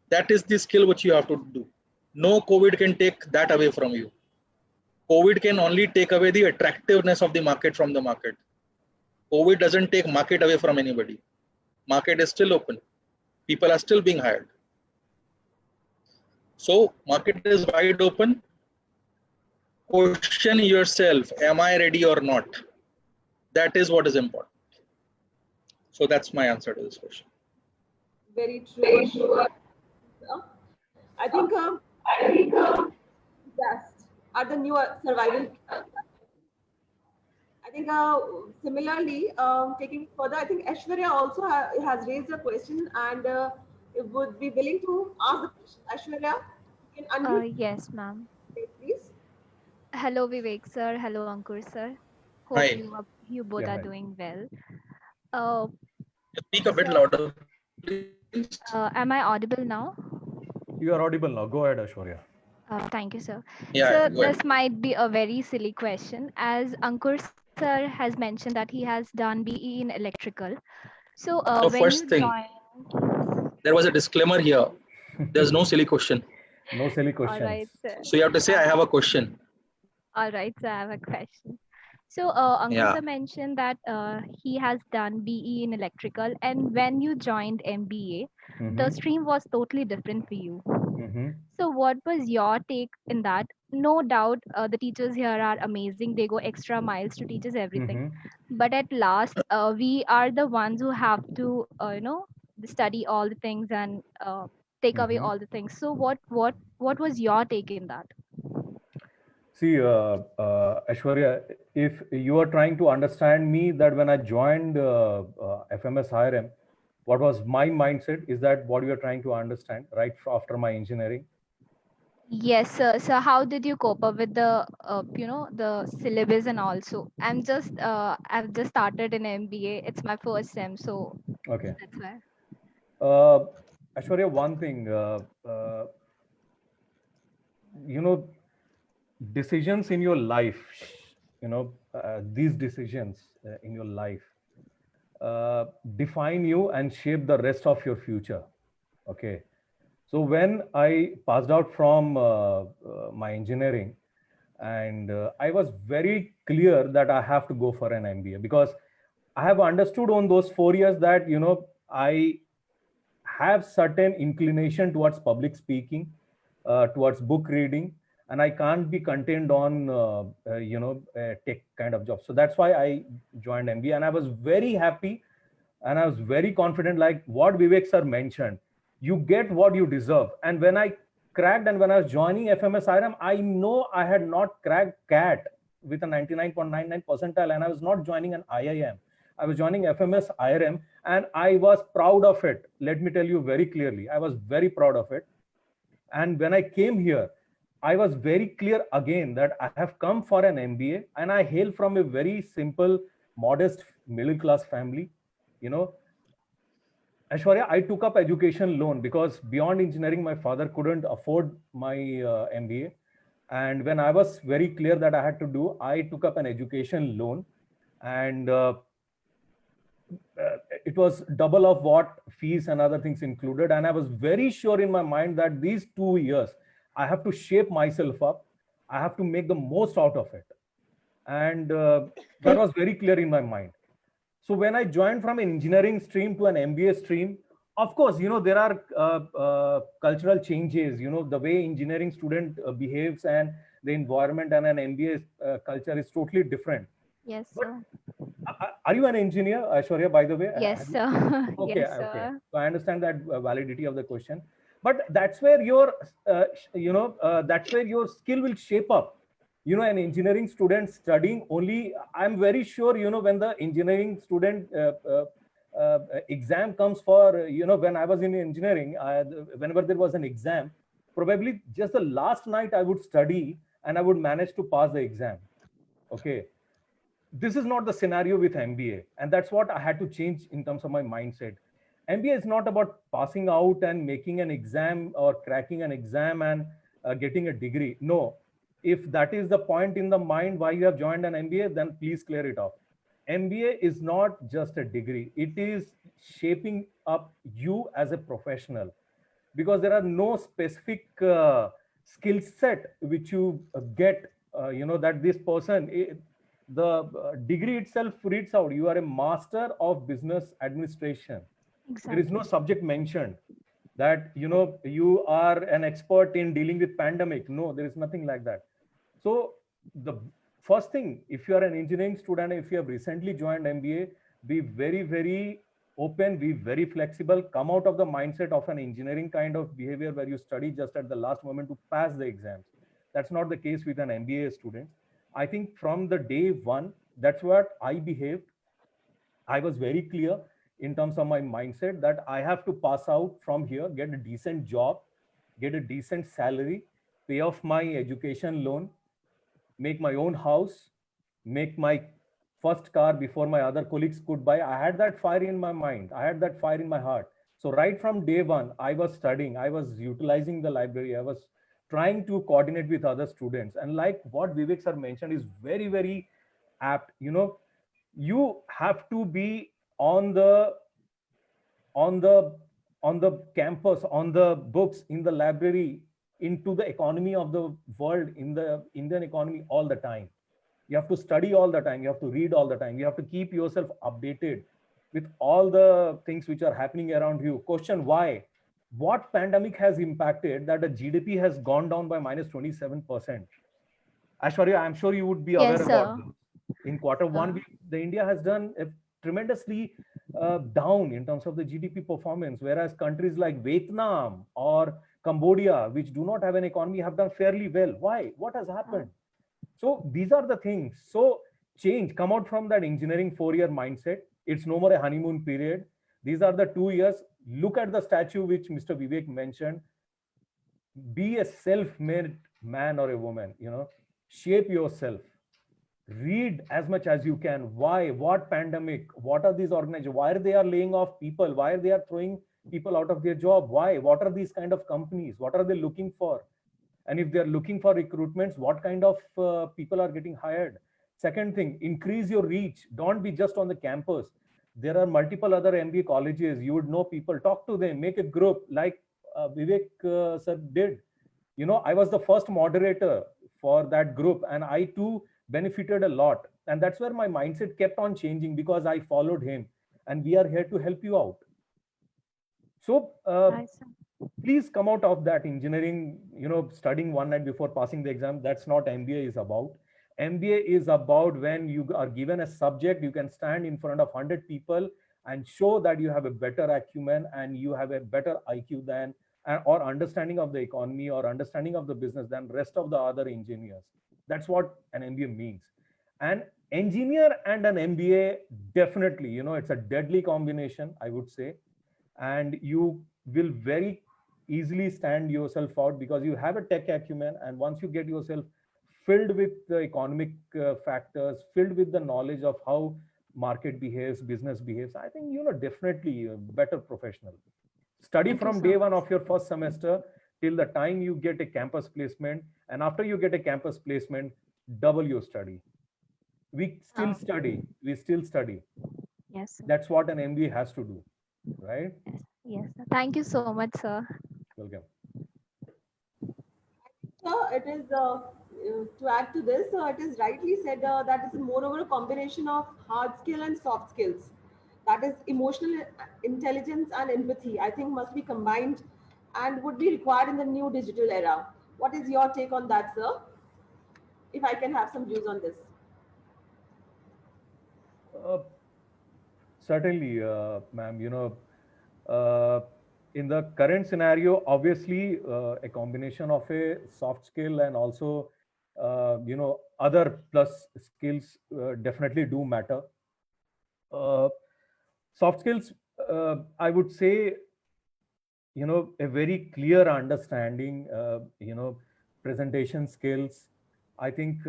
S3: That is the skill which you have to do. No COVID can take that away from you. COVID can only take away the attractiveness of the market from the market. COVID doesn't take market away from anybody. Market is still open. People are still being hired. So market is wide open. question yourself, am I ready or not? That is what is important. So that's my answer to this question.
S1: Very true. I think yes, are the new survival. I think similarly, taking it further, I think Aishwarya also has raised a question and would be willing to ask the question. Aishwarya, you can unmute,
S5: Yes, ma'am.
S1: please.
S5: Hello, Vivek sir. Hello, Ankur sir. Hope
S3: Hi.
S5: you both
S2: Yeah,
S5: are
S2: hi.
S5: doing well. Uh,
S3: Speak a bit
S5: sir,
S3: louder, please.
S5: am I audible now?
S2: You are audible now. Go ahead, Ashwarya.
S5: Thank you, sir.
S3: Yeah,
S5: So
S3: go ahead.
S5: this might be a very silly question, as Ankur sir has mentioned that he has done BE in electrical. So
S3: So
S5: when
S3: first
S5: you
S3: thing,
S5: join,
S3: there was a disclaimer here. There's no silly question.
S2: No silly
S5: all
S2: questions.
S5: right, sir.
S3: So you have to say, I have a question.
S5: All right, so I have a question. So Ankur
S3: Yeah.
S5: sir mentioned that he has done BE in electrical, and when you joined MBA, the stream was totally different for you.
S2: Mm-hmm.
S5: So what was your take in that? No doubt, the teachers here are amazing. They go extra miles to teach us everything.
S2: Mm-hmm.
S5: But at last, we are the ones who have to, study all the things and take away all the things. So what was your take in that?
S2: See, Ashwarya, if you are trying to understand me that when I joined FMS IRM, what was my mindset? Is that what you are trying to understand right after my engineering?
S5: Yes, sir. So how did you cope up with the, the syllabus and also? I've just started in MBA. It's my first sem, so
S2: Okay.
S5: that's why.
S2: Ashwarya, one thing, you know, decisions in your life, these decisions in your life define you and shape the rest of your future. Okay. So when I passed out from my engineering, and I was very clear that I have to go for an MBA because I have understood on those 4 years that, I have certain inclination towards public speaking, towards book reading, and I can't be contained on, a tech kind of job. So that's why I joined MBA, and I was very happy, and I was very confident, like what Vivek sir mentioned. You get what you deserve. And when I cracked, and when I was joining FMS IRM, I know I had not cracked CAT with a 99.99 percentile, and I was not joining an IIM. I was joining FMS IRM, and I was proud of it. Let me tell you very clearly, I was very proud of it. And when I came here, I was very clear again that I have come for an MBA, and I hail from a very simple, modest, middle class family. Aishwarya, I took up education loan because beyond engineering, my father couldn't afford my MBA. And when I was very clear that I had to do, I took up an education loan, and it was double of what fees and other things included. And I was very sure in my mind that these 2 years, I have to shape myself up. I have to make the most out of it. And that was very clear in my mind. So when I joined from an engineering stream to an MBA stream, of course, there are cultural changes, the way engineering student behaves, and the environment and an MBA culture is totally different.
S5: Yes,
S2: But
S5: sir.
S2: are you an engineer, Aishwarya, by the way?
S5: Yes, sir.
S2: Okay,
S5: Yes,
S2: okay.
S5: sir.
S2: So I understand that validity of the question. But that's where your, that's where your skill will shape up. An engineering student studying only, I'm very sure, when the engineering student exam comes for, when I was in engineering, whenever there was an exam, probably just the last night I would study and I would manage to pass the exam. Okay. This is not the scenario with MBA. And that's what I had to change in terms of my mindset. MBA is not about passing out and making an exam or cracking an exam and getting a degree. No, if that is the point in the mind why you have joined an MBA, then please clear it off. MBA is not just a degree. It is shaping up you as a professional, because there are no specific skill set which you get, that this person, the degree itself reads out, you are a master of business administration. There is no
S5: Exactly.
S2: subject mentioned that, you are an expert in dealing with pandemic. No, there is nothing like that. So the first thing, if you are an engineering student, if you have recently joined MBA, be very, very open, be very flexible, come out of the mindset of an engineering kind of behavior where you study just at the last moment to pass the exams. That's not the case with an MBA student. I think from the day one, that's what I behaved. I was very clear in terms of my mindset that I have to pass out from here, get a decent job, get a decent salary, pay off my education loan, make my own house, make my first car before my other colleagues could buy. I had that fire in my mind. I had that fire in my heart. So right from day one, I was studying, I was utilizing the library, I was trying to coordinate with other students. And like what Vivek sir mentioned is very, very apt. You have to be on the on the on the campus, on the books, in the library, into the economy of the world, in the Indian economy all the time. You have to study all the time, you have to read all the time, you have to keep yourself updated with all the things which are happening around you. Question why? What pandemic has impacted that the GDP has gone down by minus 27%? Ashwarya, I'm sure you would be aware
S5: Yes,
S2: about
S5: sir.
S2: this. In quarter one, the India has done tremendously down in terms of the GDP performance, whereas countries like Vietnam or Cambodia, which do not have an economy, have done fairly well. Why? What has happened? So these are the things. So change, come out from that engineering 4-year mindset. It's no more a honeymoon period. These are the 2 years. Look at the statue which Mr. Vivek mentioned. Be a self-made man or a woman, shape yourself. Read as much as you can. Why? What pandemic? What are these organizations? Why are they are laying off people? Why are they are throwing people out of their job? Why? What are these kind of companies? What are they looking for? And if they're looking for recruitments, what kind of people are getting hired? Second thing, increase your reach. Don't be just on the campus. There are multiple other MBA colleges. You would know people. Talk to them. Make a group like Vivek sir did. I was the first moderator for that group, and I too benefited a lot. And that's where my mindset kept on changing, because I followed him. And we are here to help you out. So
S5: Nice.
S2: please come out of that engineering, studying one night before passing the exam. That's not MBA is about. MBA is about when you are given a subject, you can stand in front of 100 people and show that you have a better acumen and you have a better IQ than, or understanding of the economy or understanding of the business than rest of the other engineers. That's what an MBA means. An engineer and an MBA, definitely, it's a deadly combination, I would say. And you will very easily stand yourself out because you have a tech acumen. And once you get yourself filled with the economic factors, filled with the knowledge of how market behaves, business behaves, I think, definitely a better professional. Study
S5: Thank you
S2: from
S5: so
S2: day one
S5: much.
S2: of your first semester till the time you get a campus placement. And after you get a campus placement, double your study. We still
S5: Um,
S2: study. We still study.
S5: yes, sir.
S2: That's what an MBA has to do, right?
S5: Yes, yes, sir. Thank you so much, sir.
S2: Welcome.
S1: So it is to add to this, it is rightly said that it's moreover a combination of hard skill and soft skills. That is emotional intelligence and empathy. I think must be combined and would be required in the new digital era. What is your take on that, sir? If I can have some views on this.
S2: Uh, Certainly, ma'am. Uh, in the current scenario, obviously, a combination of a soft skill and also, other plus skills definitely do matter. Uh, Soft skills, I would say, a very clear understanding, presentation skills. I think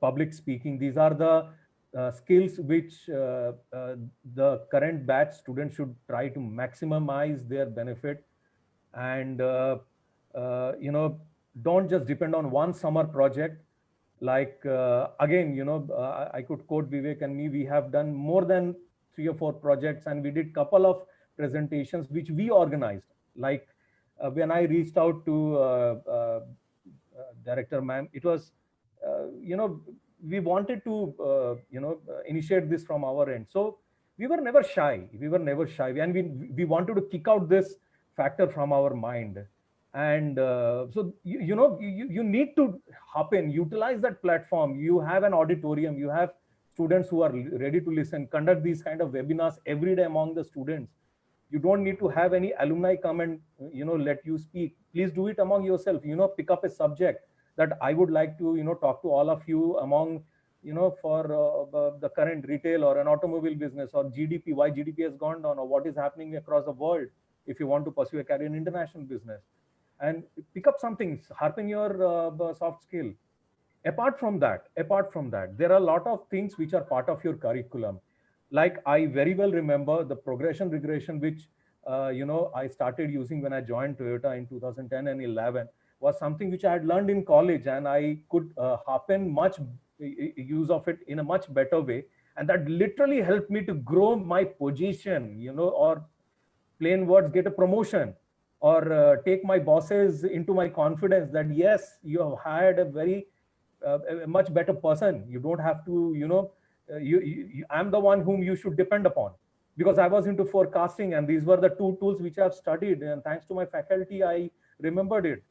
S2: public speaking, these are the skills which the current batch students should try to maximize their benefit. And don't just depend on one summer project. Like again, I could quote Vivek and me. We have done more than 3 or 4 projects, and we did couple of presentations which we organized. Like when I reached out to director ma'am, it was we wanted to initiate this from our end. So we were never shy. And we wanted to kick out this factor from our mind. And so you need to hop in, utilize that platform. You have an auditorium, you have students who are ready to listen. Conduct these kind of webinars every day among the students. You don't need to have any alumni come and let you speak. Please do it among yourself. Pick up a subject that I would like to talk to all of you among for the current retail or an automobile business, or GDP, why GDP has gone down, or what is happening across the world if you want to pursue a career in international business. And pick up something, sharpen your soft skill. Apart from that, there are a lot of things which are part of your curriculum. Like, I very well remember the progression regression, which I started using when I joined Toyota in 2010 and 11, was something which I had learned in college, and I could harpen much use of it in a much better way. And that literally helped me to grow my position, or plain words, get a promotion, or take my bosses into my confidence that yes, you have hired a very a much better person. You don't have to, I'm the one whom you should depend upon, because I was into forecasting, and these were the two tools which I've studied, and thanks to my faculty, I remembered it.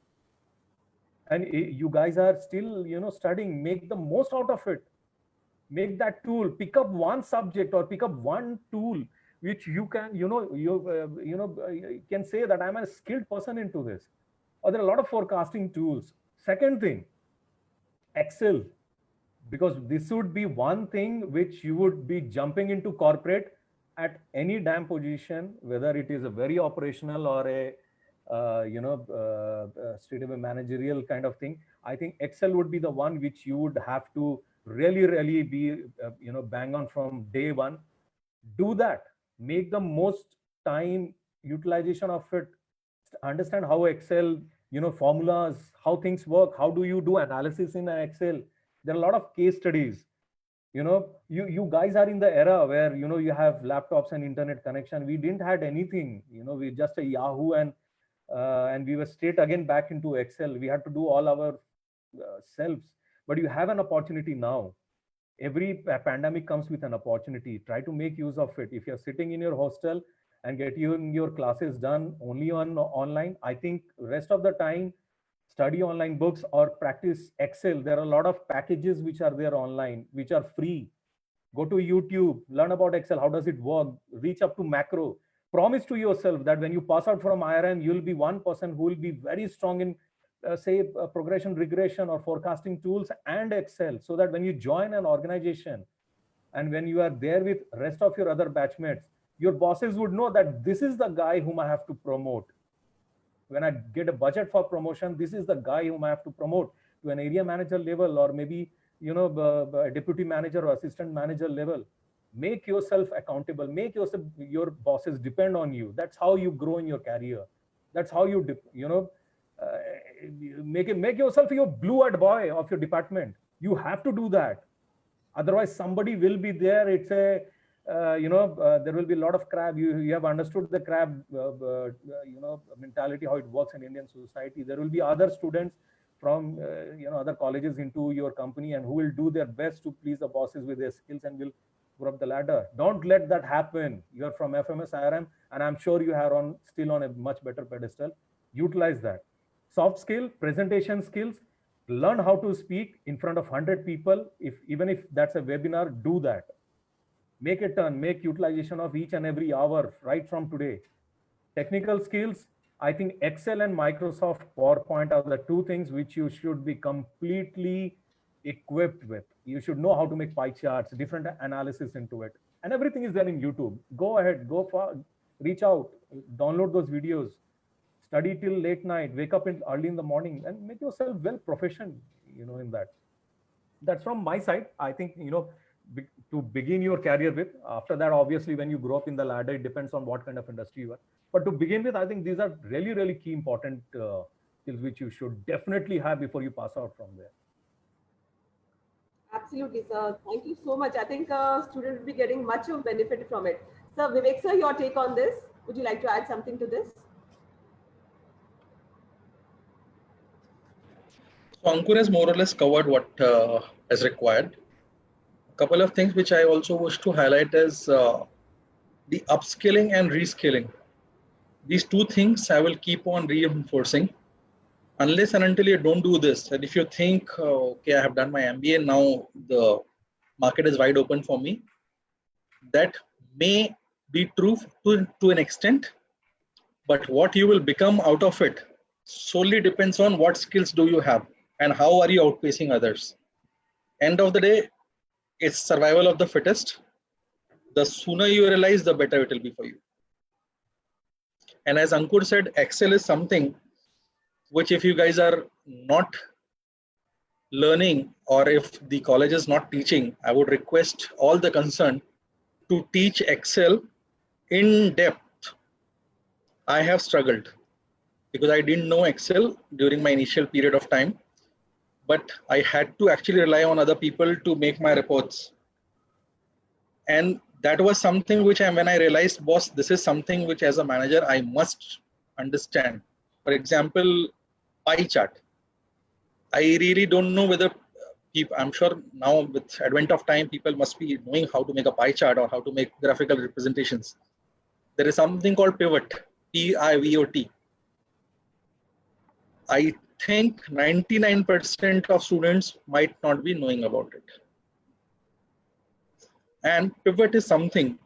S2: And you guys are still, studying. Make the most out of it. Make that tool. Pick up one subject or pick up one tool which you can, you can say that I'm a skilled person into this. Or there are a lot of forecasting tools. Second thing, Excel, because this would be one thing which you would be jumping into corporate at any damn position, whether it is a very operational or a straight away managerial kind of thing. I think Excel would be the one which you would have to really be bang on from day one. Do that. Make the most time utilization of it. Understand how Excel, formulas, how things work. How do you do analysis in Excel? There are a lot of case studies. You guys are in the era where you have laptops and internet connection. We didn't had anything. We just a Yahoo, and we were straight again back into Excel. We had to do all our selves. But you have an opportunity now. Every pandemic comes with an opportunity. Try to make use of it. If you're sitting in your hostel and get your classes done only on online, I think rest of the time, study online books or practice Excel. There are a lot of packages which are there online, which are free. Go to YouTube, learn about Excel. How does it work? Reach up to macro. Promise to yourself that when you pass out from IRM, you'll be one person who will be very strong in progression, regression, or forecasting tools and Excel, so that when you join an organization and when you are there with rest of your other batchmates, your bosses would know that this is the guy whom I have to promote. When I get a budget for promotion, this is the guy whom I have to promote to an area manager level, or maybe a deputy manager or assistant manager level. Make yourself accountable. Make your bosses depend on you. That's how you grow in your career. That's how you make yourself your blue-eyed boy of your department. You have to do that. Otherwise, somebody will be there. It's a there will be a lot of crab. You have understood the crab mentality, how it works in Indian society. There will be other students from other colleges into your company, and who will do their best to please the bosses with their skills and will go up the ladder. Don't let that happen. You're from FMS IRM, and I'm sure you are still on a much better pedestal. Utilize that. Soft skill, presentation skills. Learn how to speak in front of 100 people. Even if that's a webinar, do that. Make a turn, make utilization of each and every hour right from today. Technical skills, I think Excel and Microsoft PowerPoint are the two things which you should be completely equipped with. You should know how to make pie charts, different analysis into it. And everything is there in YouTube. Go ahead, go far, reach out, download those videos, study till late night, wake up early in the morning, and make yourself well proficient, in that. That's from my side. I think, to begin your career with. After that, obviously, when you grow up in the ladder, it depends on what kind of industry you are. But to begin with, I think these are really, really key important skills which you should definitely have before you pass out from there.
S1: Absolutely, sir. Thank you so much. I think students will be getting much of benefit from it. Sir, Vivek, sir, your take on this? Would you like to add something to this?
S3: So Ankur has more or less covered what is required. A couple of things which I also wish to highlight is the upskilling and reskilling. These two things I will keep on reinforcing. unless and until you don't do this, and if you think, okay, I have done my MBA, now the market is wide open for me, that may be true to an extent, but what you will become out of it solely depends on what skills do you have and how are you outpacing others. End of the day, it's survival of the fittest. The sooner you realize, the better it will be for you. And as Ankur said, Excel is something which, if you guys are not learning, or if the college is not teaching, I would request all the concerned to teach Excel in depth. I have struggled because I didn't know Excel during my initial period of time, but I had to actually rely on other people to make my reports. And that was something which when I realized, boss, this is something which as a manager, I must understand. For example, pie chart. I really don't know whether people, I'm sure now with advent of time, people must be knowing how to make a pie chart or how to make graphical representations. There is something called pivot, P-I-V-O-T. I think 99% of students might not be knowing about it. And pivot is something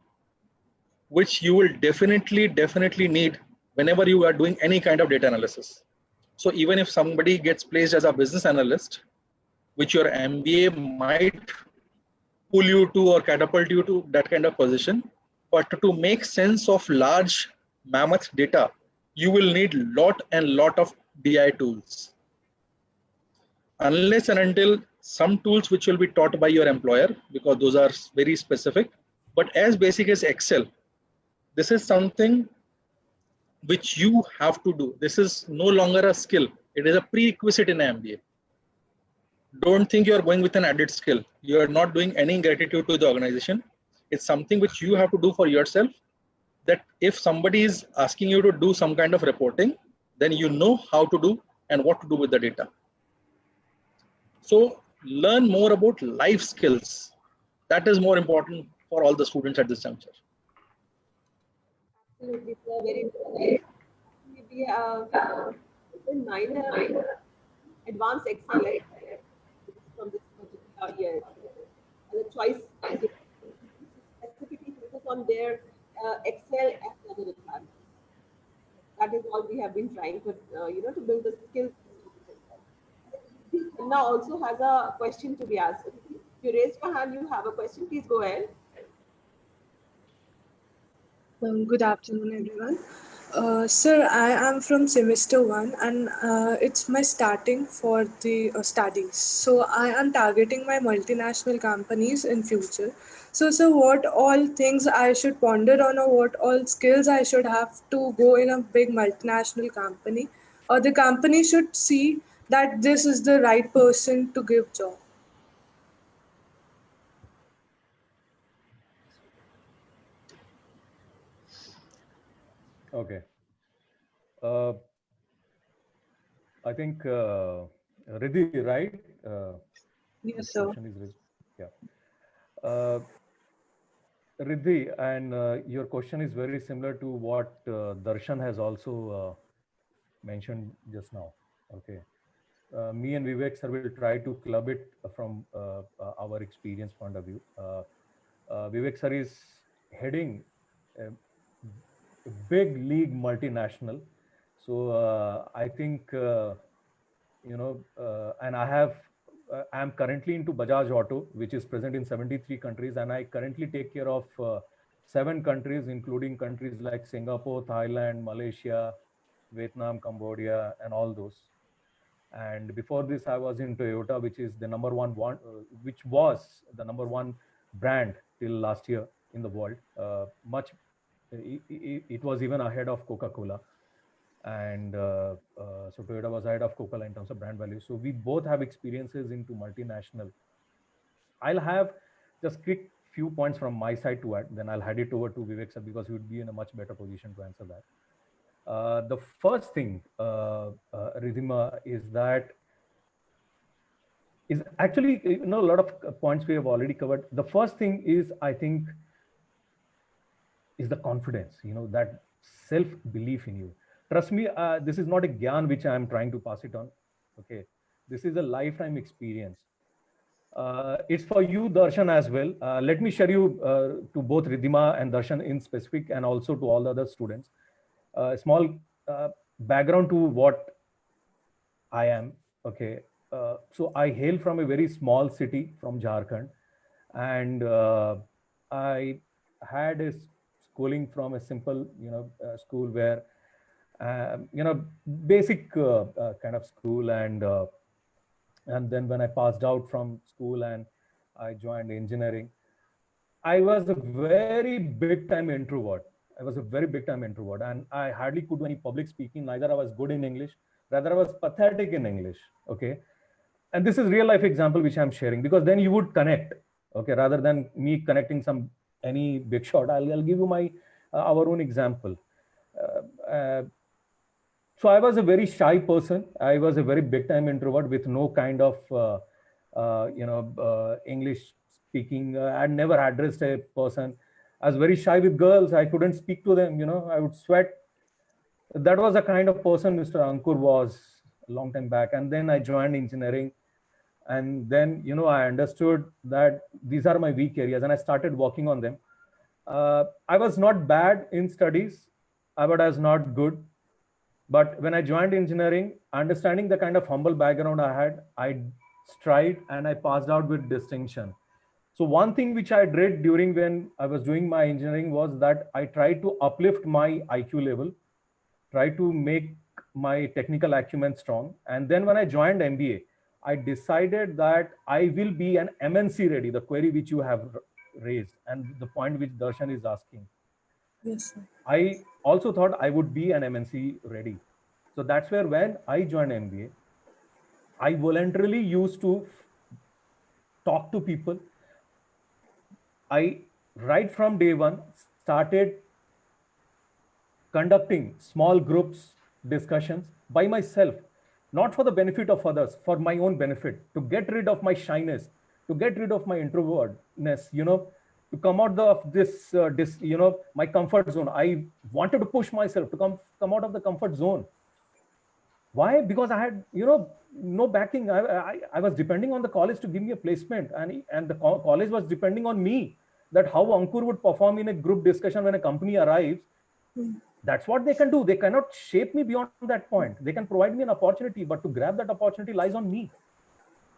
S3: which you will definitely need whenever you are doing any kind of data analysis. So even if somebody gets placed as a business analyst, which your MBA might pull you to or catapult you to that kind of position, but to make sense of large mammoth data, you will need lot of BI tools. Unless and until some tools which will be taught by your employer, because those are very specific, but as basic as Excel, this is something which you have to do. This is no longer a skill. It is a prerequisite in an MBA. Don't think you are going with an added skill. You are not doing any gratitude to the organization. It's something which you have to do for yourself, that if somebody is asking you to do some kind of reporting, then you know how to do and what to do with the data. So learn more about life skills. That is more important for all the students at this juncture.
S1: Absolutely, sir. Very important. We have in minor advanced Excel from this particular year. The choice specifically focus on their Excel as another requirement. That is all we have been trying to to build the skills. Now also has a question to be asked. If you raise your hand, you have a question. Please go ahead.
S6: Good afternoon, everyone. Sir, I am from semester 1 and it's my starting for the studies. So I am targeting my multinational companies in future. So, sir, what all things I should ponder on, or what all skills I should have to go in a big multinational company, or the company should see that this is the right person to give job?
S2: Okay. I think Riddhi, right?
S6: Yes, sir.
S2: Question is Riddhi. Yeah. Riddhi, and your question is very similar to what Darshan has also mentioned just now. Okay. Me and Vivek sir will try to club it from our experience point of view. Vivek sir is heading a big league multinational. So I think, and I'm currently into Bajaj Auto, which is present in 73 countries. And I currently take care of 7 countries, including countries like Singapore, Thailand, Malaysia, Vietnam, Cambodia, and all those. And before this, I was in Toyota, which is the which was the number 1 brand till last year in the world. It was even ahead of Coca-Cola. And so Toyota was ahead of Coca-Cola in terms of brand value. So we both have experiences into multinational. I'll have just quick few points from my side to add, then I'll hand it over to Vivek sir, because he would be in a much better position to answer that. The first thing, Ridhima, is actually, a lot of points we have already covered. The first thing is, I think, is the confidence, that self-belief in you. Trust me, this is not a gyan which I am trying to pass it on. Okay, this is a lifetime experience. It's for you, Darshan, as well. Let me share you to both Ridhima and Darshan in specific, and also to all the other students. Small background to what I am. Okay, so I hail from a very small city from Jharkhand, and I had a schooling from a simple, school where, basic kind of school, and then when I passed out from school and I joined engineering, I was a very big time introvert. I was a very big time introvert, and I hardly could do any public speaking. Neither I was good in English, rather I was pathetic in English. Okay, and this is real life example which I'm sharing, because then you would connect. Okay, rather than me connecting some any big shot, I'll give you my our own example. Uh, so I was a very shy person. I was a very big time introvert with no kind of English speaking. I'd never addressed a person. I was very shy with girls. I couldn't speak to them. I would sweat. That was the kind of person Mr. Ankur was a long time back. And then I joined engineering, and then I understood that these are my weak areas, and I started working on them. I was not bad in studies, but I was not good. But when I joined engineering, understanding the kind of humble background I had, I strived and I passed out with distinction. So one thing which I did during when I was doing my engineering was that I tried to uplift my IQ level, try to make my technical acumen strong. And then when I joined MBA, I decided that I will be an MNC ready, the query which you have raised and the point which Darshan is asking.
S6: Yes, sir.
S2: I also thought I would be an MNC ready. So that's where when I joined MBA, I voluntarily used to talk to people. I, right from day one, started conducting small groups discussions by myself, not for the benefit of others, for my own benefit, to get rid of my shyness, to get rid of my introvertness, to come out of this, my comfort zone. I wanted to push myself to come out of the comfort zone. Why? Because I had, no backing. I was depending on the college to give me a placement, and the college was depending on me, that how Ankur would perform in a group discussion when a company arrives. That's what they can do. They cannot shape me beyond that point. They can provide me an opportunity, but to grab that opportunity lies on me.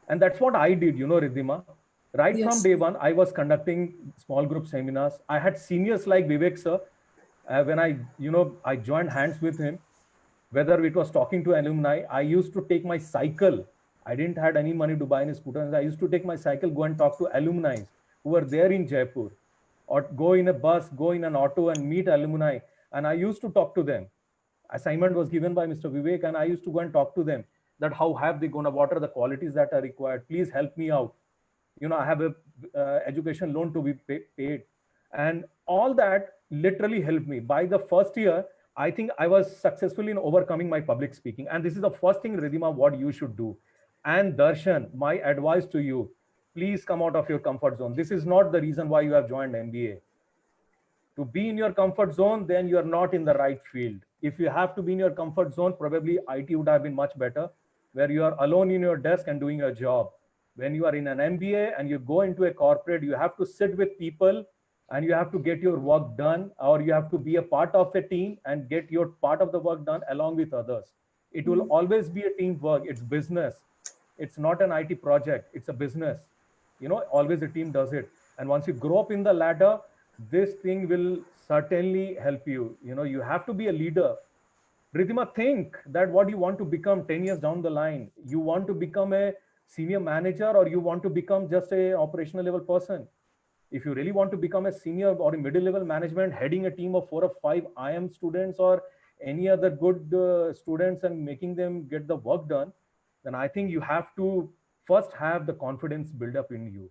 S2: And that's what I did, Ridhima. Right from day one, I was conducting small group seminars. I had seniors like Vivek sir. When I joined hands with him, whether it was talking to alumni, I used to take my cycle. I didn't have any money to buy any scooters. I used to take my cycle, go and talk to alumni who were there in Jaipur, or go in a bus, go in an auto and meet alumni. And I used to talk to them. Assignment was given by Mr. Vivek, and I used to go and talk to them that how have they gone, what are the qualities that are required? Please help me out. I have a education loan to be paid. And all that literally helped me. By the first year, I think I was successful in overcoming my public speaking. And this is the first thing, Ridhima, what you should do. And Darshan, my advice to you, please come out of your comfort zone. This is not the reason why you have joined MBA. To be in your comfort zone, then you are not in the right field. If you have to be in your comfort zone, probably IT would have been much better, where you are alone in your desk and doing your job. When you are in an MBA and you go into a corporate, you have to sit with people and you have to get your work done, or you have to be a part of a team and get your part of the work done along with others. It will always be a teamwork. It's business. It's not an IT project. It's a business. Always a team does it. And once you grow up in the ladder, this thing will certainly help you. You have to be a leader. Ridhima, think that what you want to become 10 years down the line. You want to become a senior manager, or you want to become just a operational level person? If you really want to become a senior or a middle level management, heading a team of 4 or 5 IM students or any other good students and making them get the work done, then I think you have to first have the confidence build up in you.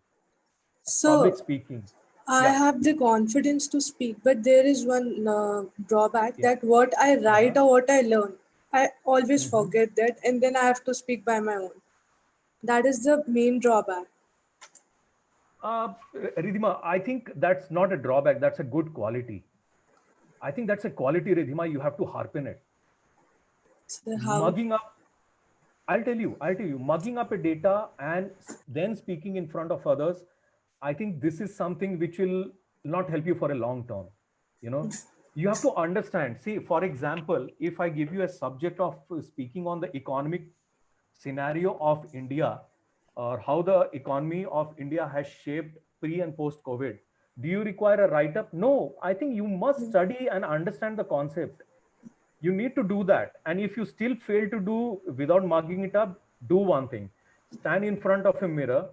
S6: So
S2: Public speaking.
S6: I have the confidence to speak, but there is one drawback that what I write or what I learn, I always forget that, and then I have to speak by my own. That is the main drawback.
S2: Ridhima, I think that's not a drawback. That's a good quality. I think that's a quality, Ridhima. You have to harpen it.
S6: So how?
S2: Mugging up, I'll tell you, mugging up a data and then speaking in front of others, I think this is something which will not help you for a long term. You know, you have to understand. See, for example, if I give you a subject of speaking on the economic scenario of India, or how the economy of India has shaped pre and post COVID, do you require a write up? No, I think you must study and understand the concept. You need to do that. And if you still fail to do without mugging it up, do one thing: stand in front of a mirror,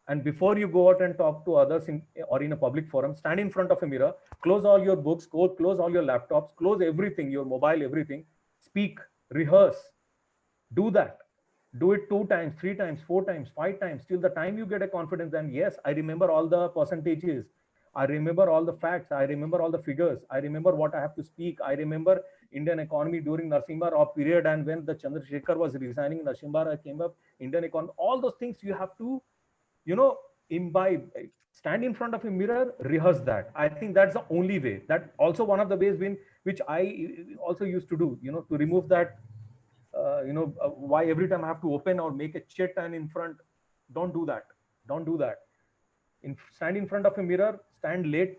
S2: and before you go out and talk to others or in a public forum, stand in front of a mirror, close all your books, close all your laptops, close everything, your mobile, everything, speak, rehearse, do that. Do it 2 times, 3 times, 4 times, 5 times, till the time you get a confidence. And yes, I remember all the percentages, I remember all the facts, I remember all the figures, I remember what I have to speak, I remember Indian economy during Narasimha Rao period, and when the Chandrasekhar was resigning, Narasimha Rao came up, Indian economy, all those things you have to, imbibe. Stand in front of a mirror, rehearse that. I think that's the only way. That also one of the ways which I also used to do, to remove that, why every time I have to open or make a chat and in front. Don't do that. Don't do that. Stand in front of a mirror, stand late,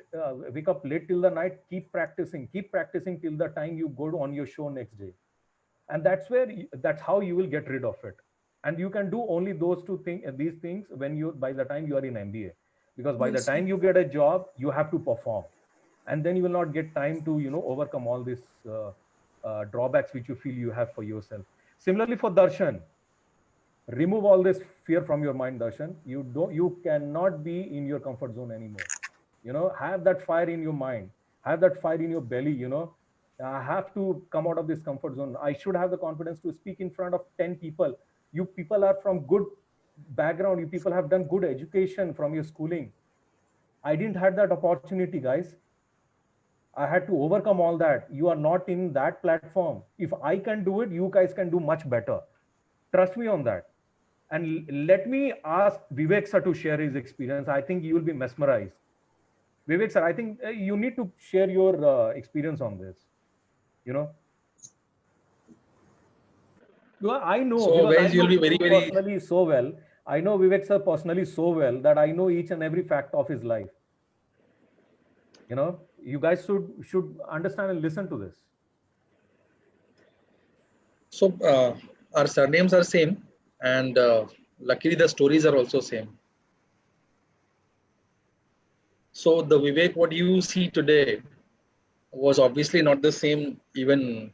S2: wake up late till the night, keep practicing till the time you go on your show next day. And that's how you will get rid of it. And you can do only these things by the time you are in MBA, because by the time you get a job, you have to perform, and then you will not get time to, overcome all these drawbacks which you feel you have for yourself. Similarly for Darshan, remove all this fear from your mind, Darshan. You cannot be in your comfort zone anymore. Have that fire in your mind, have that fire in your belly. I have to come out of this comfort zone. I should have the confidence to speak in front of 10 people. You people are from good background. You people have done good education from your schooling. I didn't have that opportunity, guys. I had to overcome all that. You are not in that platform. If I can do it, you guys can do much better. Trust me on that. And let me ask Vivek sir to share his experience. I think you will be mesmerized. Vivek sir, I think you need to share your experience on this. I know.
S3: So guys, you'll be very, very
S2: personally so well. I know Vivek sir personally so well that I know each and every fact of his life. You guys should understand and listen to this.
S3: So our surnames are same, and luckily the stories are also same. So the Vivek what you see today was obviously not the same even,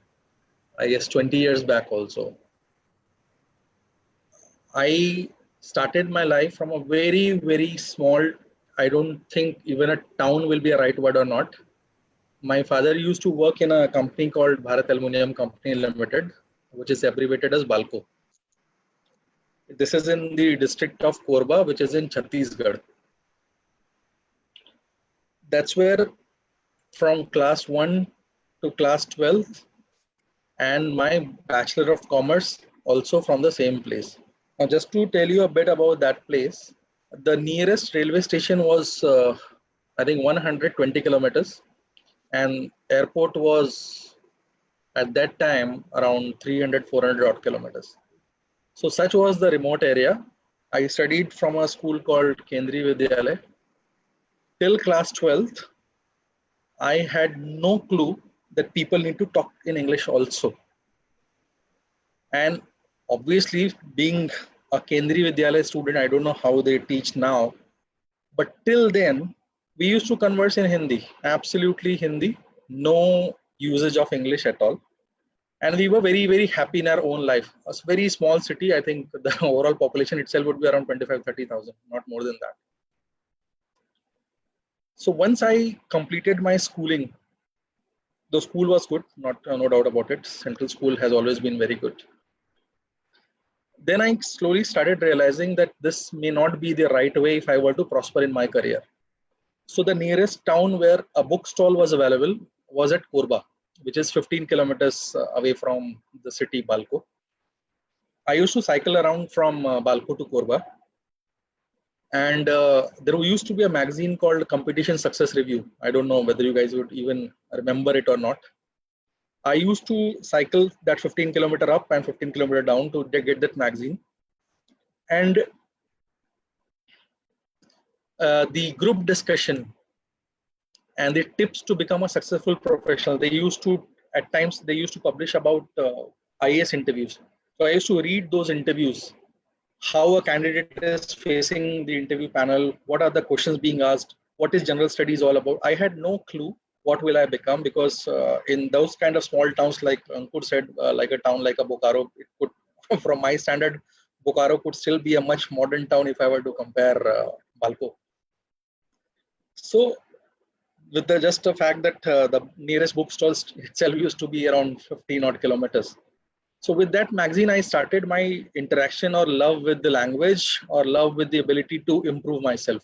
S3: I guess, 20 years back also. I started my life from a very, very small, I don't think even a town will be a right word or not. My father used to work in a company called Bharat Aluminium Company Limited, which is abbreviated as Balco. This is in the district of Korba, which is in Chhattisgarh. That's where from class 1 to class 12 and my Bachelor of Commerce also from the same place. Now, just to tell you a bit about that place, the nearest railway station was, I think, 120 kilometers, and airport was at that time around 300, 400 odd kilometers. So such was the remote area. I studied from a school called Kendriya Vidyalaya. Till class 12th, I had no clue that people need to talk in English also. And obviously, being a Kendriya Vidyalaya student, I don't know how they teach now, but till then, we used to converse in Hindi, absolutely Hindi, no usage of English at all. And we were very, very happy in our own life. A very small city, I think the overall population itself would be around 25,000-30,000, not more than that. So once I completed my schooling, the school was good, no doubt about it. Central school has always been very good. Then I slowly started realizing that this may not be the right way if I were to prosper in my career. So the nearest town where a bookstall was available was at Korba, which is 15 kilometers away from the city Balco. I used to cycle around from Balco to Korba. And there used to be a magazine called Competition Success Review. I don't know whether you guys would even remember it or not. I used to cycle that 15 km up and 15 km down to get that magazine. And the group discussion and the tips to become a successful professional, they used to, at times, they used to publish about IAS interviews. So I used to read those interviews, how a candidate is facing the interview panel, what are the questions being asked, what is general studies all about. I had no clue what will I become, because in those kind of small towns, like Ankur said, like a town like a Bokaro, it could, from my standard, Bokaro could still be a much modern town if I were to compare Balco. So with the just the fact that the nearest bookstore itself used to be around 15 odd kilometers. So with that magazine, I started my interaction or love with the language or love with the ability to improve myself.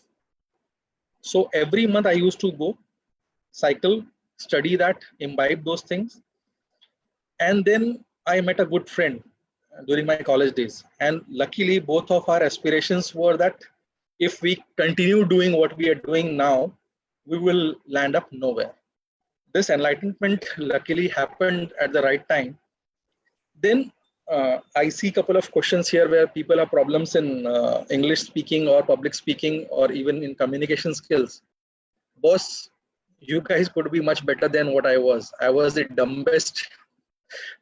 S3: So every month I used to go, cycle, study that, imbibe those things. And then I met a good friend during my college days. And luckily, both of our aspirations were that if we continue doing what we are doing now, we will land up nowhere. This enlightenment luckily happened at the right time. Then I see a couple of questions here where people have problems in English speaking or public speaking or even in communication skills. Boss, you guys could be much better than what I was. I was the dumbest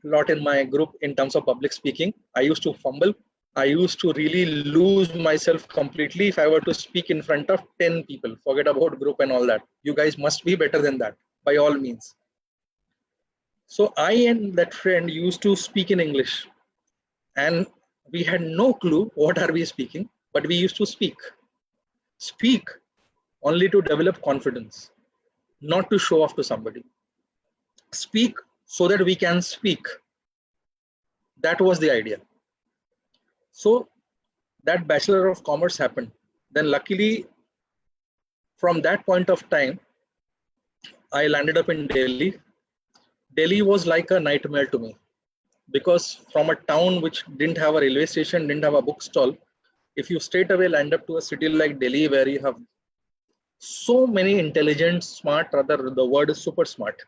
S3: lot in my group in terms of public speaking. I used to fumble. I used to really lose myself completely if I were to speak in front of 10 people. Forget about group and all that. You guys must be better than that, by all means. So I and that friend used to speak in English. And we had no clue what are we speaking, but we used to speak. Speak only to develop confidence, not to show off to somebody. Speak so that we can speak. That was the idea. So that Bachelor of Commerce happened. Then luckily, from that point of time, I landed up in Delhi. Delhi was like a nightmare to me, because from a town which didn't have a railway station, didn't have a bookstall, if you straight away land up to a city like Delhi, where you have so many intelligent, smart, rather the word is super smart,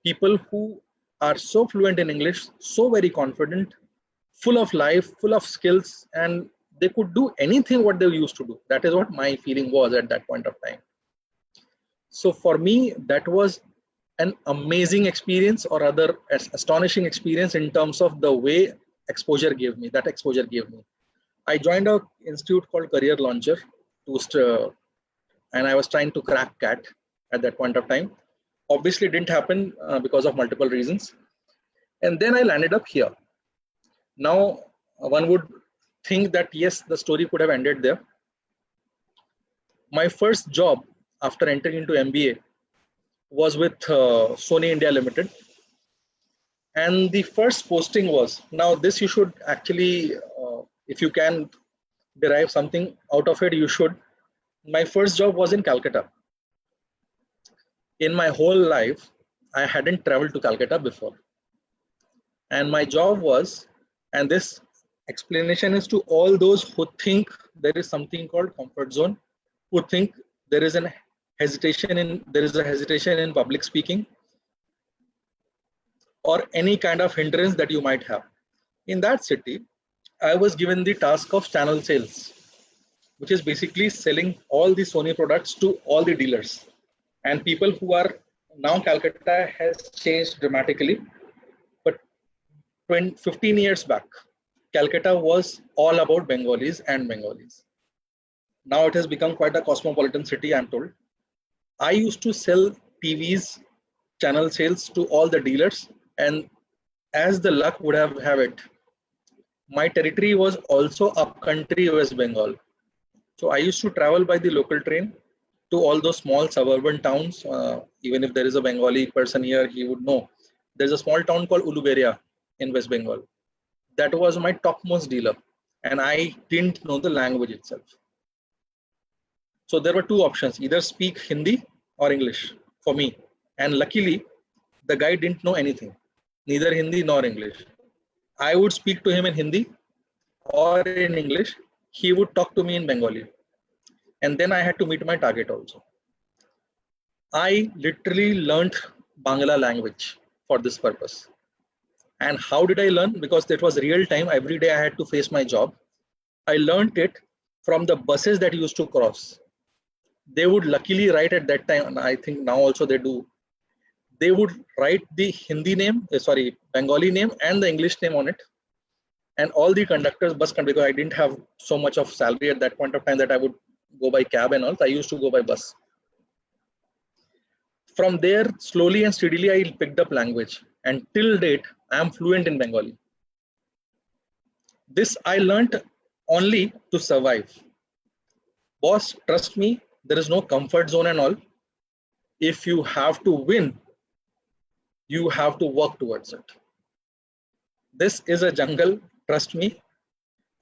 S3: people who are so fluent in English, so very confident, full of life, full of skills, and they could do anything what they used to do. That is what my feeling was at that point of time. So for me, that was an amazing experience, or rather astonishing experience in terms of the way exposure gave me, that exposure gave me. I joined an institute called Career Launcher, and I was trying to crack CAT at that point of time. Obviously, it didn't happen because of multiple reasons. And then I landed up here. Now, one would think that, yes, the story could have ended there. My first job after entering into MBA was with Sony India Limited. And the first posting was, now this you should actually, if you can derive something out of it, you should. My first job was in Calcutta. In my whole life, I hadn't traveled to Calcutta before. And my job was, and this explanation is to all those who think there is something called comfort zone, who think there is a hesitation in public speaking, or any kind of hindrance that you might have. In that city, I was given the task of channel sales, which is basically selling all the Sony products to all the dealers. And people who are now, Calcutta has changed dramatically, but 15 years back, Calcutta was all about Bengalis and Bengalis. Now it has become quite a cosmopolitan city, I'm told. I used to sell TVs, channel sales to all the dealers, and as the luck would have it, my territory was also upcountry West Bengal. So I used to travel by the local train to all those small suburban towns. Even if there is a Bengali person here, he would know. There's a small town called Uluberia in West Bengal. That was my topmost dealer, and I didn't know the language itself. So there were two options, either speak Hindi or English for me. And luckily, the guy didn't know anything, neither Hindi nor English. I would speak to him in Hindi or in English. He would talk to me in Bengali. And then I had to meet my target also. I literally learned Bangla language for this purpose. And how did I learn? Because it was real time. Every day I had to face my job. I learned it from the buses that used to cross. They would luckily write at that time, and I think now also they do. They would write the Hindi name, Bengali name and the English name on it. And all the conductors, bus conductors, because I didn't have so much of salary at that point of time that I would go by cab and all. I used to go by bus. From there, slowly and steadily, I picked up language. And till date, I am fluent in Bengali. This I learned only to survive. Boss, trust me, there is no comfort zone and all. If you have to win, you have to work towards it. This is a jungle, trust me.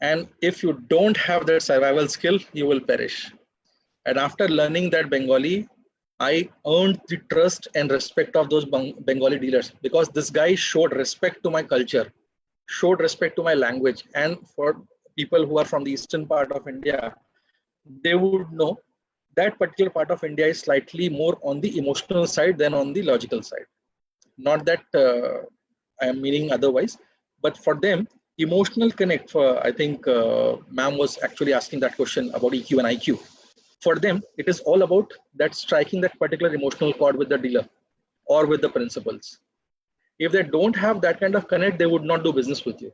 S3: And if you don't have that survival skill, you will perish. And after learning that Bengali, I earned the trust and respect of those Bengali dealers, because this guy showed respect to my culture, showed respect to my language. And for people who are from the eastern part of India, they would know that particular part of India is slightly more on the emotional side than on the logical side. Not that I am meaning otherwise, but for them, emotional connect, I think ma'am was actually asking that question about EQ and IQ. For them, it is all about that striking that particular emotional chord with the dealer or with the principals. If they don't have that kind of connect, they would not do business with you.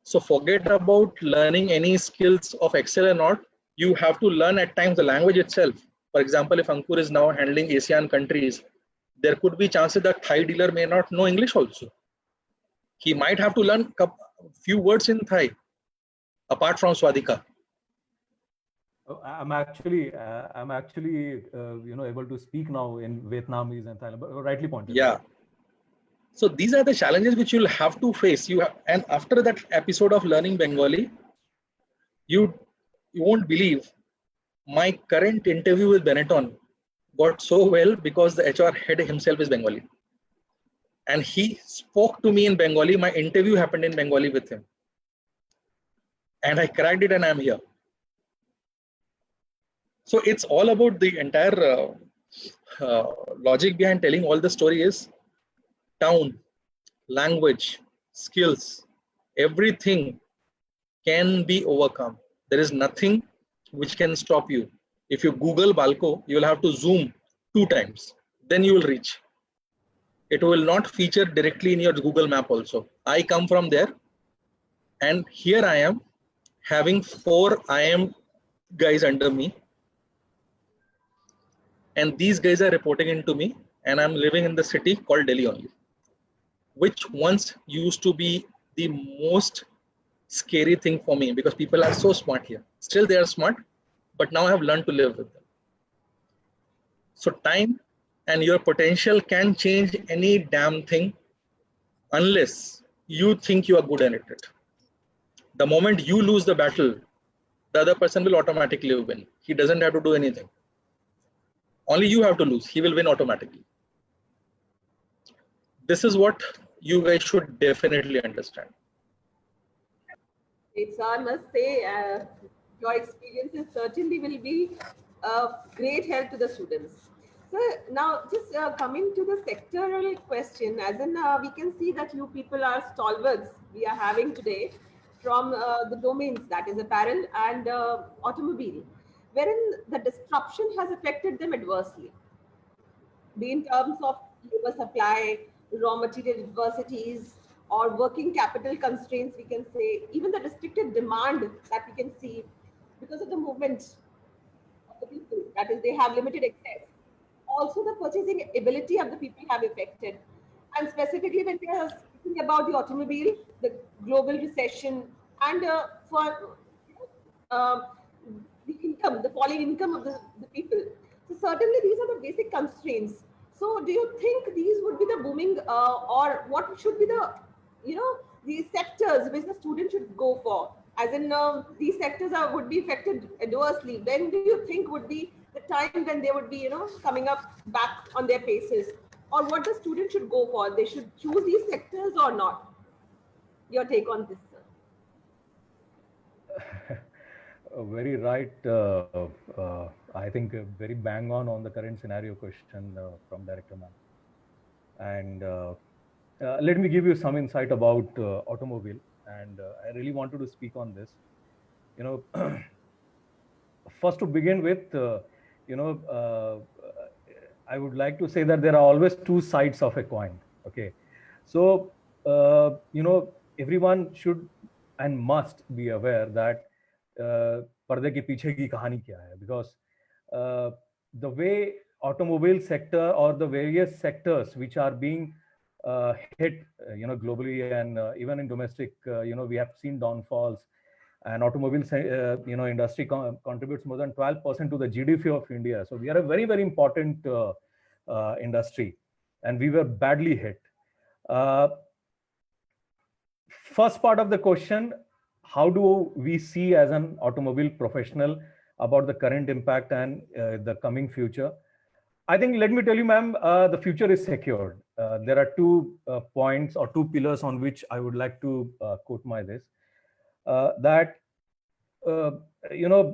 S3: So forget about learning any skills of Excel or not. You have to learn at times the language itself. For example, if Ankur is now handling ASEAN countries, there could be chances that Thai dealer may not know English also. He might have to learn a few words in Thai, apart from Swadika.
S2: I'm actually able to speak now in Vietnamese and Thailand, but rightly pointed.
S3: Yeah. So these are the challenges which you'll have to face. And after that episode of learning Bengali, you won't believe my current interview with Benetton got so well because the HR head himself is Bengali. And he spoke to me in Bengali. My interview happened in Bengali with him. And I cracked it and I'm here. So it's all about the entire logic behind telling all the story is town, language, skills, everything can be overcome. There is nothing which can stop you. If you Google Balco, you will have to zoom 2 times. Then you will reach. It will not feature directly in your Google map also. I come from there. And here I am having 4 IM guys under me. And these guys are reporting into me. And I'm living in the city called Delhi only, which once used to be the most scary thing for me because people are so smart here. Still they are smart, but now I have learned to live with them. So time and your potential can change any damn thing unless you think you are good at it. The moment you lose the battle, the other person will automatically win. He doesn't have to do anything. Only you have to lose. He will win automatically. This is what you guys should definitely understand.
S1: So I must say, your experiences certainly will be a great help to the students. So now just coming to the sectoral question, as in we can see that you people are stalwarts we are having today from the domains, that is apparel and automobile, wherein the disruption has affected them adversely, be in terms of labor supply, raw material adversities, or working capital constraints, we can say, even the restricted demand that we can see because of the movement of the people, that is, they have limited access. Also, the purchasing ability of the people have affected. And specifically, when we are speaking about the automobile, the global recession, and for um, the income, the falling income of the people. So certainly these are the basic constraints. So do you think these would be the booming or what should be the, these sectors which the student should go for? As in these sectors would be affected adversely. When do you think would be the time when they would be, coming up back on their paces? Or what the student should go for? They should choose these sectors or not? Your take on this, sir?
S2: Very right. I think very bang on the current scenario question from Director ma'am. And let me give you some insight about automobile. And I really wanted to speak on this. You know, first to begin with, you know, I would like to say that there are always two sides of a coin. Okay, so you know, everyone should and must be aware that पर्दे के पीछे की कहानी क्या है, because the way automobile sector or the various sectors which are being hit, you know, globally and even in domestic, you know, we have seen downfalls, and automobile you know, industry contributes more than 12% to the GDP of India. So we are a very, very important industry, and we were badly hit. First part of the question, how do we see as an automobile professional about the current impact and the coming future? I think, let me tell you, ma'am, the future is secured. There are two points or two pillars on which I would like to quote my this. That you know,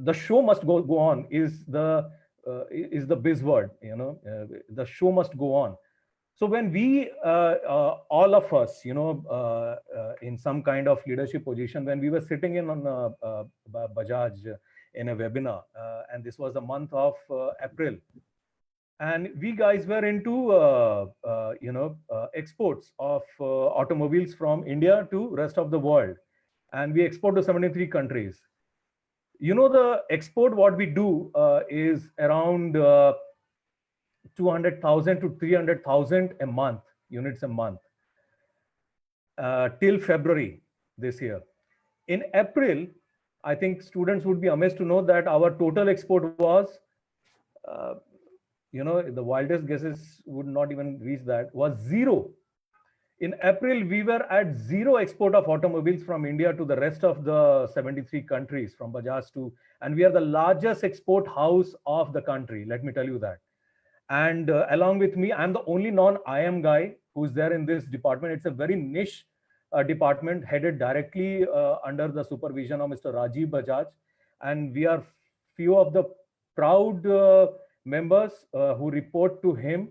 S2: the show must go on is the buzzword. You know, the show must go on. So when we all of us, you know, in some kind of leadership position, when we were sitting in on Bajaj in a webinar, and this was the month of April, and we guys were into you know, exports of automobiles from India to rest of the world, and we export to 73 countries. You know, the export what we do is around 200,000 to 300,000 a month, units a month, till February this year. In April, I think students would be amazed to know that our total export was, you know, the wildest guesses would not even reach that, was zero. In April, we were at zero export of automobiles from India to the rest of the 73 countries, from Bajaj to, and we are the largest export house of the country, let me tell you that. And along with me, I'm the only non-IM guy who's there in this department. It's a very niche department headed directly under the supervision of Mr. Rajiv Bajaj. And we are few of the proud members who report to him.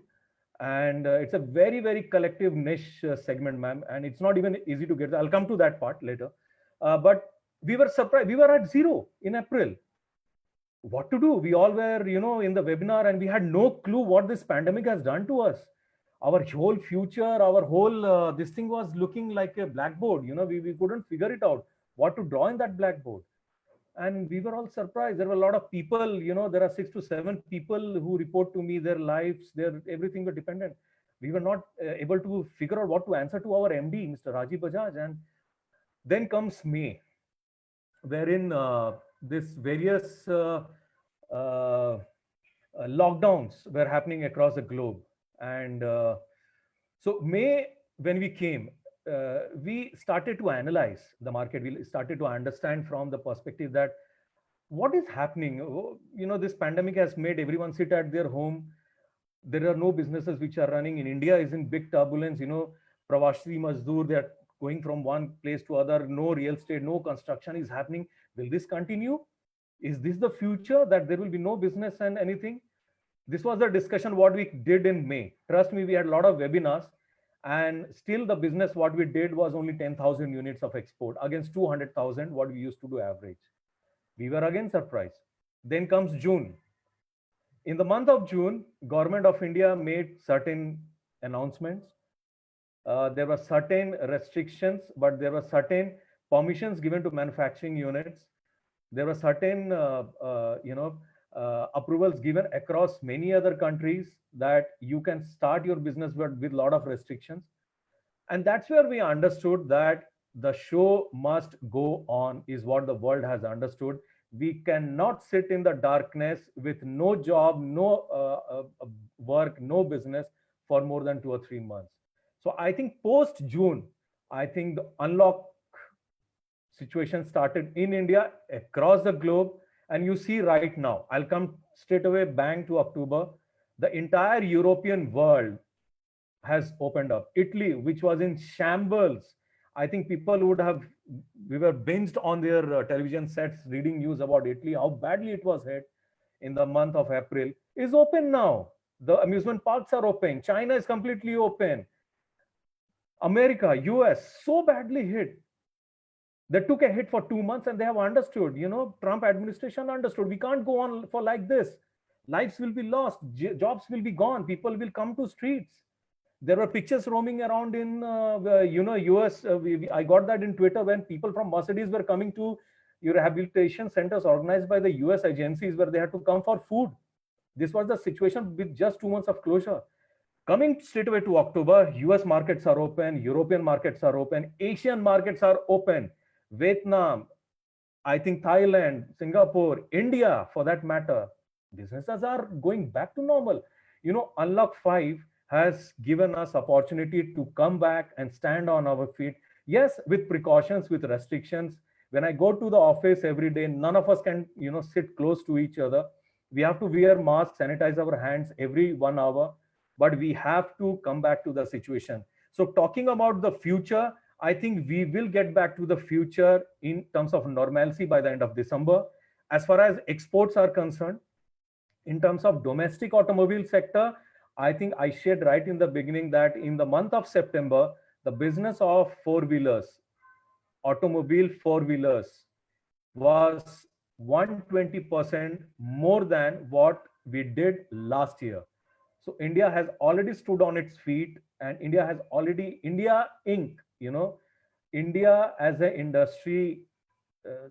S2: And it's a very, very collective niche segment, ma'am. And it's not even easy to get. I'll come to that part later. But we were surprised. We were at zero in April. What to do? We all were, you know, in the webinar, and we had no clue what this pandemic has done to us. Our whole future, our whole this thing was looking like a blackboard. You know, we couldn't figure it out what to draw in that blackboard. And we were all surprised. There were a lot of people, you know, there are 6 to 7 people who report to me their lives, their everything were dependent. We were not able to figure out what to answer to our MD, Mr. Rajiv Bajaj. And then comes May, wherein this various lockdowns were happening across the globe. And so May, when we came, we started to analyze the market. We started to understand from the perspective that what is happening. You know, this pandemic has made everyone sit at their home. There are no businesses which are running. In India is in big turbulence. You know, Pravasi Mazdoor, they are going from one place to other. No real estate, no construction is happening. Will this continue? Is this the future, that there will be no business and anything? This was the discussion what we did in May. Trust me, we had a lot of webinars, and still the business what we did was only 10,000 units of export against 200,000 what we used to do average. We were again surprised. Then comes June. In the month of June, Government of India made certain announcements. There were certain restrictions, but there were certain permissions given to manufacturing units. There were certain, you know, approvals given across many other countries that you can start your business with a lot of restrictions. And that's where we understood that the show must go on, is what the world has understood. We cannot sit in the darkness with no job, no work, no business for more than 2 or 3 months. So I think post June, I think the unlock situation started in India, across the globe. And you see right now, I'll come straight away bang to October, the entire European world has opened up. Italy, which was in shambles, I think people would have, we were binged on their television sets reading news about Italy, how badly it was hit in the month of April, is open now. The amusement parks are open. China is completely open. America, US, so badly hit. They took a hit for 2 months and they have understood, Trump administration understood. We can't go on for like this. Lives will be lost. Jobs will be gone. People will come to streets. There were pictures roaming around in, US. I got that in Twitter when people from Mercedes were coming to rehabilitation centers organized by the US agencies where they had to come for food. This was the situation with just 2 months of closure. Coming straight away to October, US markets are open, European markets are open, Asian markets are open. Vietnam, I think Thailand, Singapore, India, for that matter, businesses are going back to normal. Unlock 5 has given us opportunity to come back and stand on our feet. Yes, with precautions, with restrictions. When I go to the office every day, none of us can, sit close to each other. We have to wear masks, sanitize our hands every 1 hour, but we have to come back to the situation. So talking about the future, I think we will get back to the future in terms of normalcy by the end of December. As far as exports are concerned, in terms of domestic automobile sector, I think I shared right in the beginning that in the month of September, the business of four-wheelers, automobile four-wheelers, was 120% more than what we did last year. So India has already stood on its feet, and India Inc., India as an industry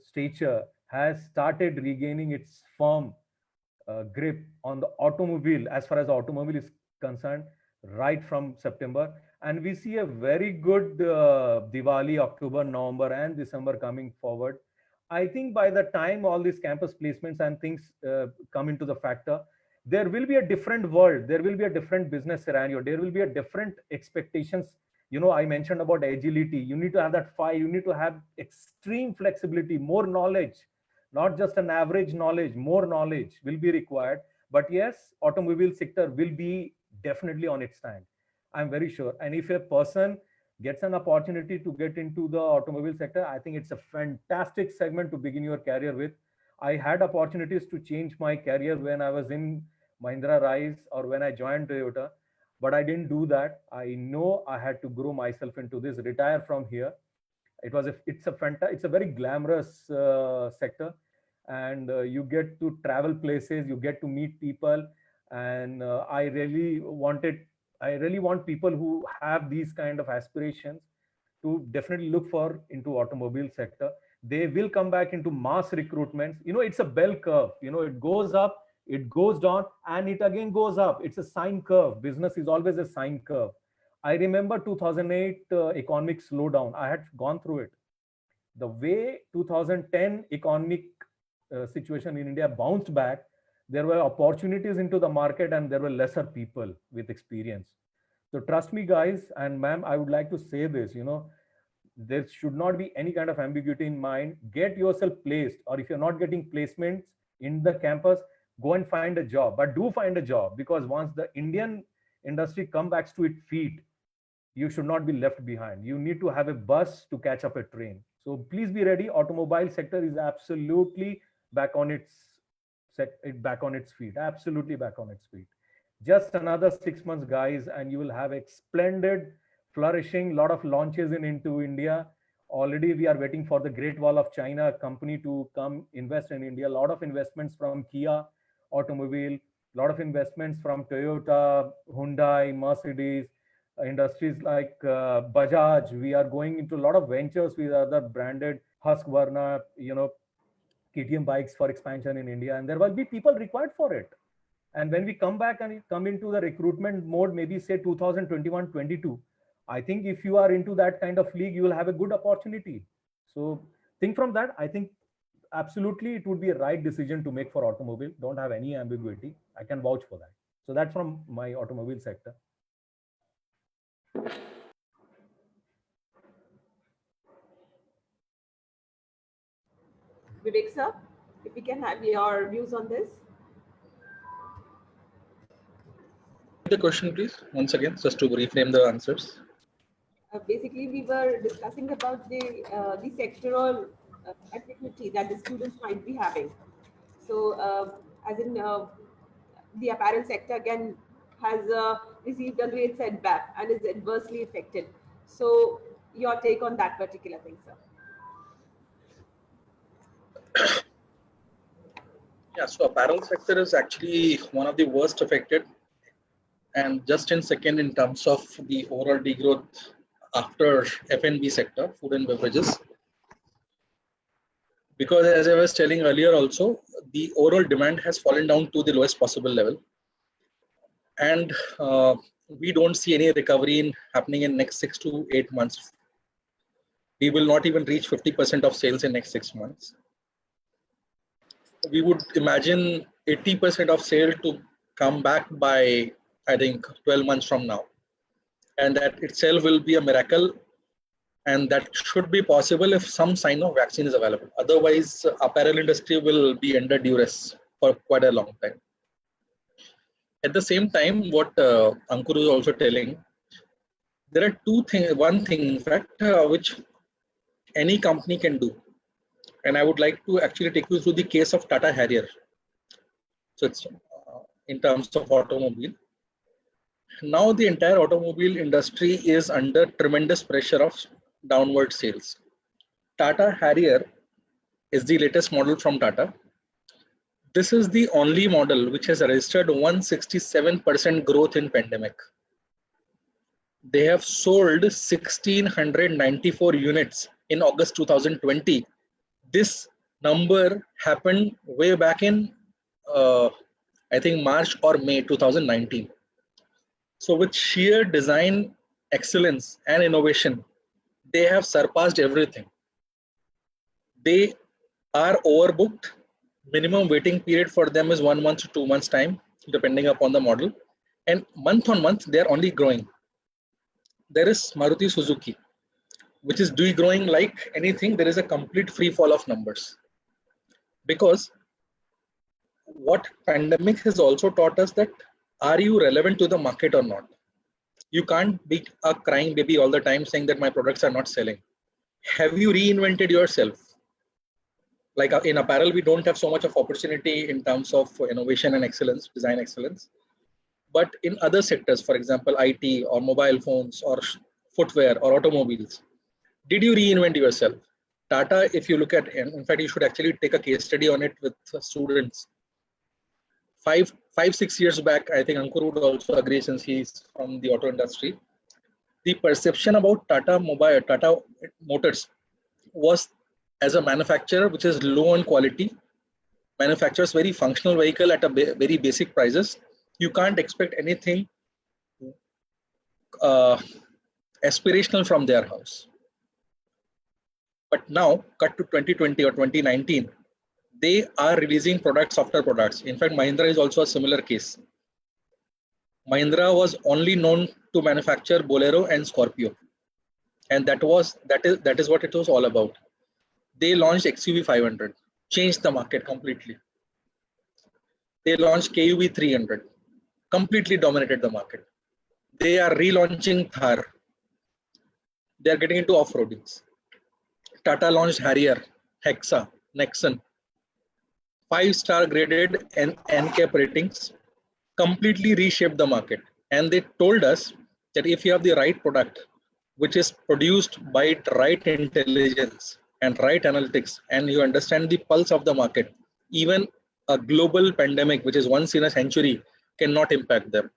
S2: stature has started regaining its firm grip on the automobile as far as automobile is concerned right from September. And we see a very good Diwali, October, November, and December coming forward. I think by the time all these campus placements and things come into the factor, there will be a different world. There will be a different business scenario. There will be a different expectations. I mentioned about agility. You need to have that fire. You need to have extreme flexibility, more knowledge, not just an average knowledge, more knowledge will be required. But yes, automobile sector will be definitely on its stand. I'm very sure. And if a person gets an opportunity to get into the automobile sector, I think it's a fantastic segment to begin your career with. I had opportunities to change my career when I was in Mahindra Rise or when I joined Toyota, but I didn't do that. I know I had to grow myself into this, retire from here. It's a very glamorous sector, and you get to travel places, you get to meet people, and I really want people who have these kind of aspirations to definitely look for into automobile sector. They will come back into mass recruitments. It's a bell curve. It goes up, it goes down, and it again goes up. It's a sine curve. Business is always a sine curve. I remember 2008 economic slowdown. I had gone through it. The way 2010 economic situation in India bounced back, there were opportunities into the market and there were lesser people with experience. So trust me, guys, and ma'am, I would like to say this, there should not be any kind of ambiguity in mind. Get yourself placed, or if you're not getting placements in the campus, go and find a job. But do find a job, because once the Indian industry comes back to its feet, you should not be left behind. You need to have a bus to catch up a train. So please be ready. Automobile sector is absolutely back on its feet. Absolutely back on its feet. Just another 6 months, guys, and you will have a splendid, flourishing lot of launches into India. Already we are waiting for the Great Wall of China company to come invest in India. A lot of investments from Kia Automobile, a lot of investments from Toyota, Hyundai, Mercedes, industries like Bajaj. We are going into a lot of ventures with other branded Husqvarna, KTM bikes for expansion in India, and there will be people required for it. And when we come back and come into the recruitment mode, maybe say 2021-22, I think if you are into that kind of league, you will have a good opportunity. So think from that. I think absolutely it would be a right decision to make for automobile. Don't have any ambiguity. I can vouch for that. So that's from my automobile sector.
S1: Vivek sir, if we can have your views on this.
S3: The question, please, once again, just to reframe the answers.
S1: Basically, we were discussing about the sectoral activity that the students might be having. So, as in the apparel sector, again, has received a great setback and is adversely affected. So your take on that particular thing, sir?
S3: Yeah, so apparel sector is actually one of the worst affected, and just in second in terms of the overall degrowth after F&B sector, food and beverages. Because as I was telling earlier also, the overall demand has fallen down to the lowest possible level. And we don't see any recovery happening in next 6 to 8 months. We will not even reach 50% of sales in next 6 months. We would imagine 80% of sale to come back by, I think, 12 months from now. And that itself will be a miracle. And that should be possible if some sign of vaccine is available. Otherwise, apparel industry will be under duress for quite a long time. At the same time, what Ankur is also telling, there are two things, one thing in fact, which any company can do. And I would like to actually take you through the case of Tata Harrier. So it's in terms of automobile. Now the entire automobile industry is under tremendous pressure of downward sales. Tata Harrier is the latest model from Tata. This is the only model which has registered 167% growth in pandemic. They have sold 1,694 units in August 2020. This number happened way back in, I think, March or May 2019. So with sheer design excellence and innovation, they have surpassed everything. They are overbooked. Minimum waiting period for them is 1 month to 2 months time, depending upon the model. And month on month, they are only growing. There is Maruti Suzuki, which is growing like anything. There is a complete free fall of numbers. Because what pandemic has also taught us that, are you relevant to the market or not? You can't be a crying baby all the time saying that my products are not selling. Have you reinvented yourself? Like in apparel, we don't have so much of opportunity in terms of innovation and excellence, design excellence. But in other sectors, for example, IT or mobile phones or footwear or automobiles, did you reinvent yourself? Tata, if you look at, in fact, you should actually take a case study on it with students. 5-6 years back, I think Ankur would also agree since he's from the auto industry. The perception about Tata Motors was as a manufacturer which is low on quality, manufactures very functional vehicle at a very basic prices. You can't expect anything aspirational from their house. But now, cut to 2020 or 2019, they are releasing products after products. In fact, Mahindra is also a similar case. Mahindra was only known to manufacture Bolero and Scorpio, and that is what it was all about. They launched XUV 500, changed the market completely. They launched KUV 300, completely dominated the market. They are relaunching Thar. They are getting into off-roadings. Tata launched Harrier, Hexa, Nexon, 5-star graded and NCAP ratings, completely reshaped the market. And they told us that if you have the right product, which is produced by right intelligence and right analytics, and you understand the pulse of the market, even a global pandemic, which is once in a century, cannot impact them.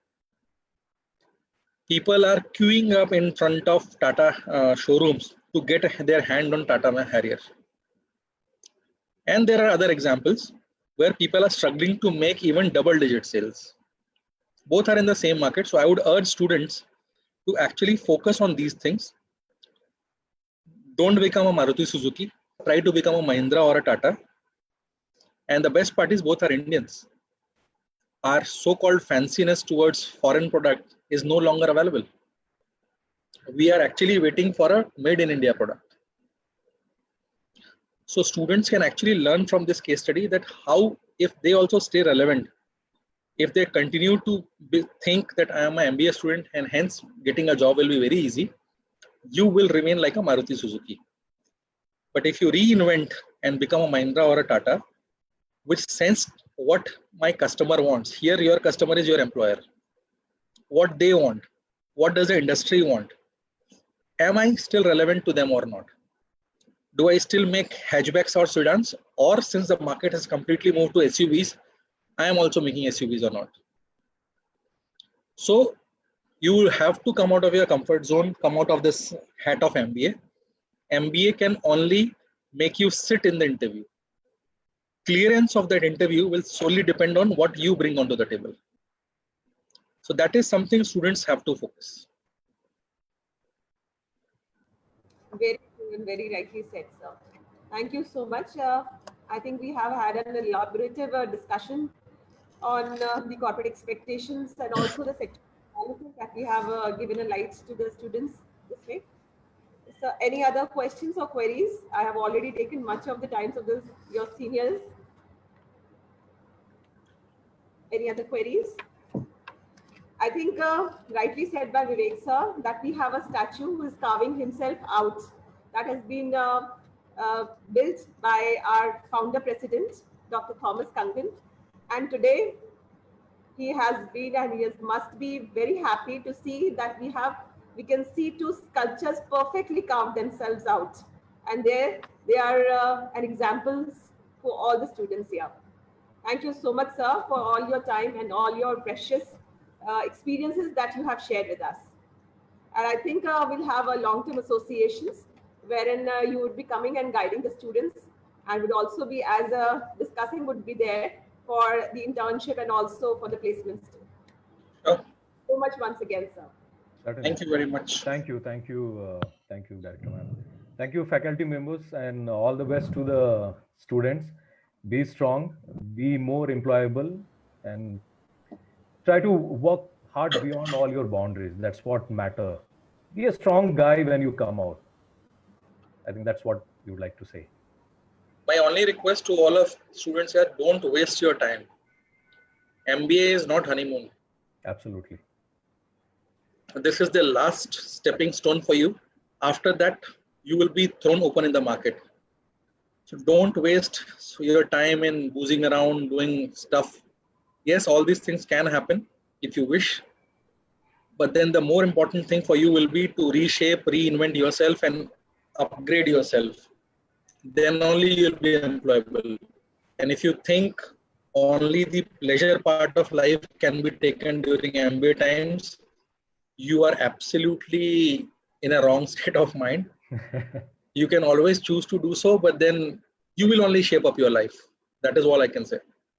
S3: People are queuing up in front of Tata showrooms to get their hand on Tata Harrier. And there are other examples where people are struggling to make even double-digit sales. Both are in the same market. So I would urge students to actually focus on these things. Don't become a Maruti Suzuki. Try to become a Mahindra or a Tata. And the best part is both are Indians. Our so-called fanciness towards foreign product is no longer available. We are actually waiting for a made in India product. So students can actually learn from this case study that how, if they also stay relevant, if they continue to think that I am an MBA student and hence getting a job will be very easy, you will remain like a Maruti Suzuki. But if you reinvent and become a Mahindra or a Tata, which sense what my customer wants, here your customer is your employer. what they want, what does the industry want, am I still relevant to them or not? Do I still make hatchbacks or sedans, or since the market has completely moved to SUVs, I am also making SUVs or not? So you will have to come out of your comfort zone, come out of this hat of MBA. MBA can only make you sit in the interview. Clearance of that interview will solely depend on what you bring onto the table. So that is something students have to focus.
S1: Very true and very rightly said, sir. Thank you so much. I think we have had an elaborative discussion on the corporate expectations and also the sector analysis that we have given a light to the students this way. So, any other questions or queries? I have already taken much of the times of your seniors. Any other queries? I think rightly said by Vivek sir that we have a statue who is carving himself out. That has been built by our founder president, Dr. Thomas Kangan. And today he has been and must be very happy to see that we can see two sculptures perfectly carved themselves out. And they are an examples for all the students here. Thank you so much, sir, for all your time and all your precious experiences that you have shared with us. And I think we'll have a long-term associations wherein you would be coming and guiding the students and would also be as discussing would be there for the internship and also for the placements too.
S3: Sure.
S1: So much once again, sir.
S2: Certainly.
S3: Thank you very much.
S2: Thank you, Director Ma'am. Thank you, faculty members, and all the best to the students. Be strong, be more employable, and try to work hard beyond all your boundaries. That's what matters. Be a strong guy when you come out. I think that's what you would like to say.
S3: My only request to all of students here, don't waste your time. MBA is not honeymoon.
S2: Absolutely.
S3: This is the last stepping stone for you. After that, you will be thrown open in the market. So don't waste your time in boozing around, doing stuff. Yes, all these things can happen if you wish. But then the more important thing for you will be to reshape, reinvent yourself and upgrade yourself. Then only you'll be employable. And if you think only the pleasure part of life can be taken during MBA times, you are absolutely in a wrong state of mind. You can always choose to do so, but then you will only shape up your life. That is all I can say.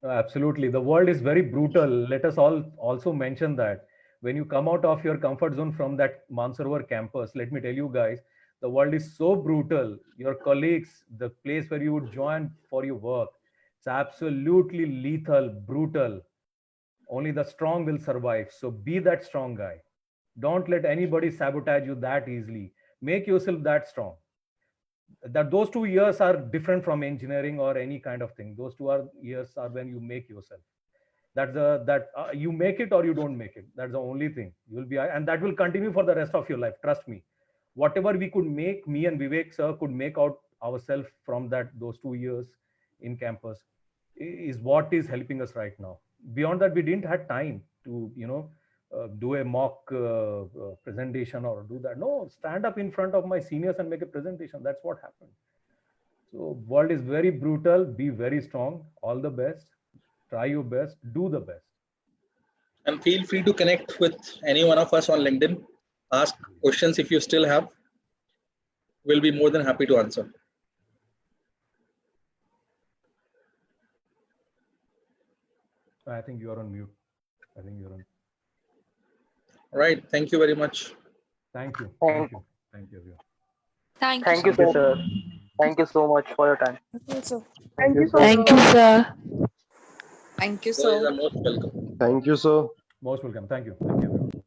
S2: Absolutely. The world is very brutal. Let us all also mention that. When you come out of your comfort zone from that Mansarovar campus, let me tell you guys, the world is so brutal. Your colleagues, the place where you would join for your work, it's absolutely lethal, brutal. Only the strong will survive. So be that strong guy. Don't let anybody sabotage you that easily. Make yourself that strong. That those 2 years are different from engineering or any kind of thing. Those 2 years are when you make yourself. You make it or you don't make it. That's the only thing. You will be, and that will continue for the rest of your life. Trust me. Whatever we could make, me and Vivek sir could make out ourselves from those 2 years in campus is what is helping us right now. Beyond that, we didn't have time to, do a mock presentation or do that. No, stand up in front of my seniors and make a presentation. That's what happened. So world is very brutal. Be very strong. All the best. Try your best. Do the best.
S3: And feel free to connect with any one of us on LinkedIn. Ask questions if you still have. We'll be more than happy to answer.
S2: I think you are on mute.
S3: All right. Thank you very much.
S2: Thank you.
S7: Thank
S2: Everyone.
S7: Thank you, sir. Thank you so much for your time.
S6: Thank you, sir.
S5: Thank you, sir.
S8: Thank you,
S3: You guys
S8: sir.
S3: are most welcome.
S9: Thank you, sir.
S2: Most welcome. Thank you. Thank you, everyone.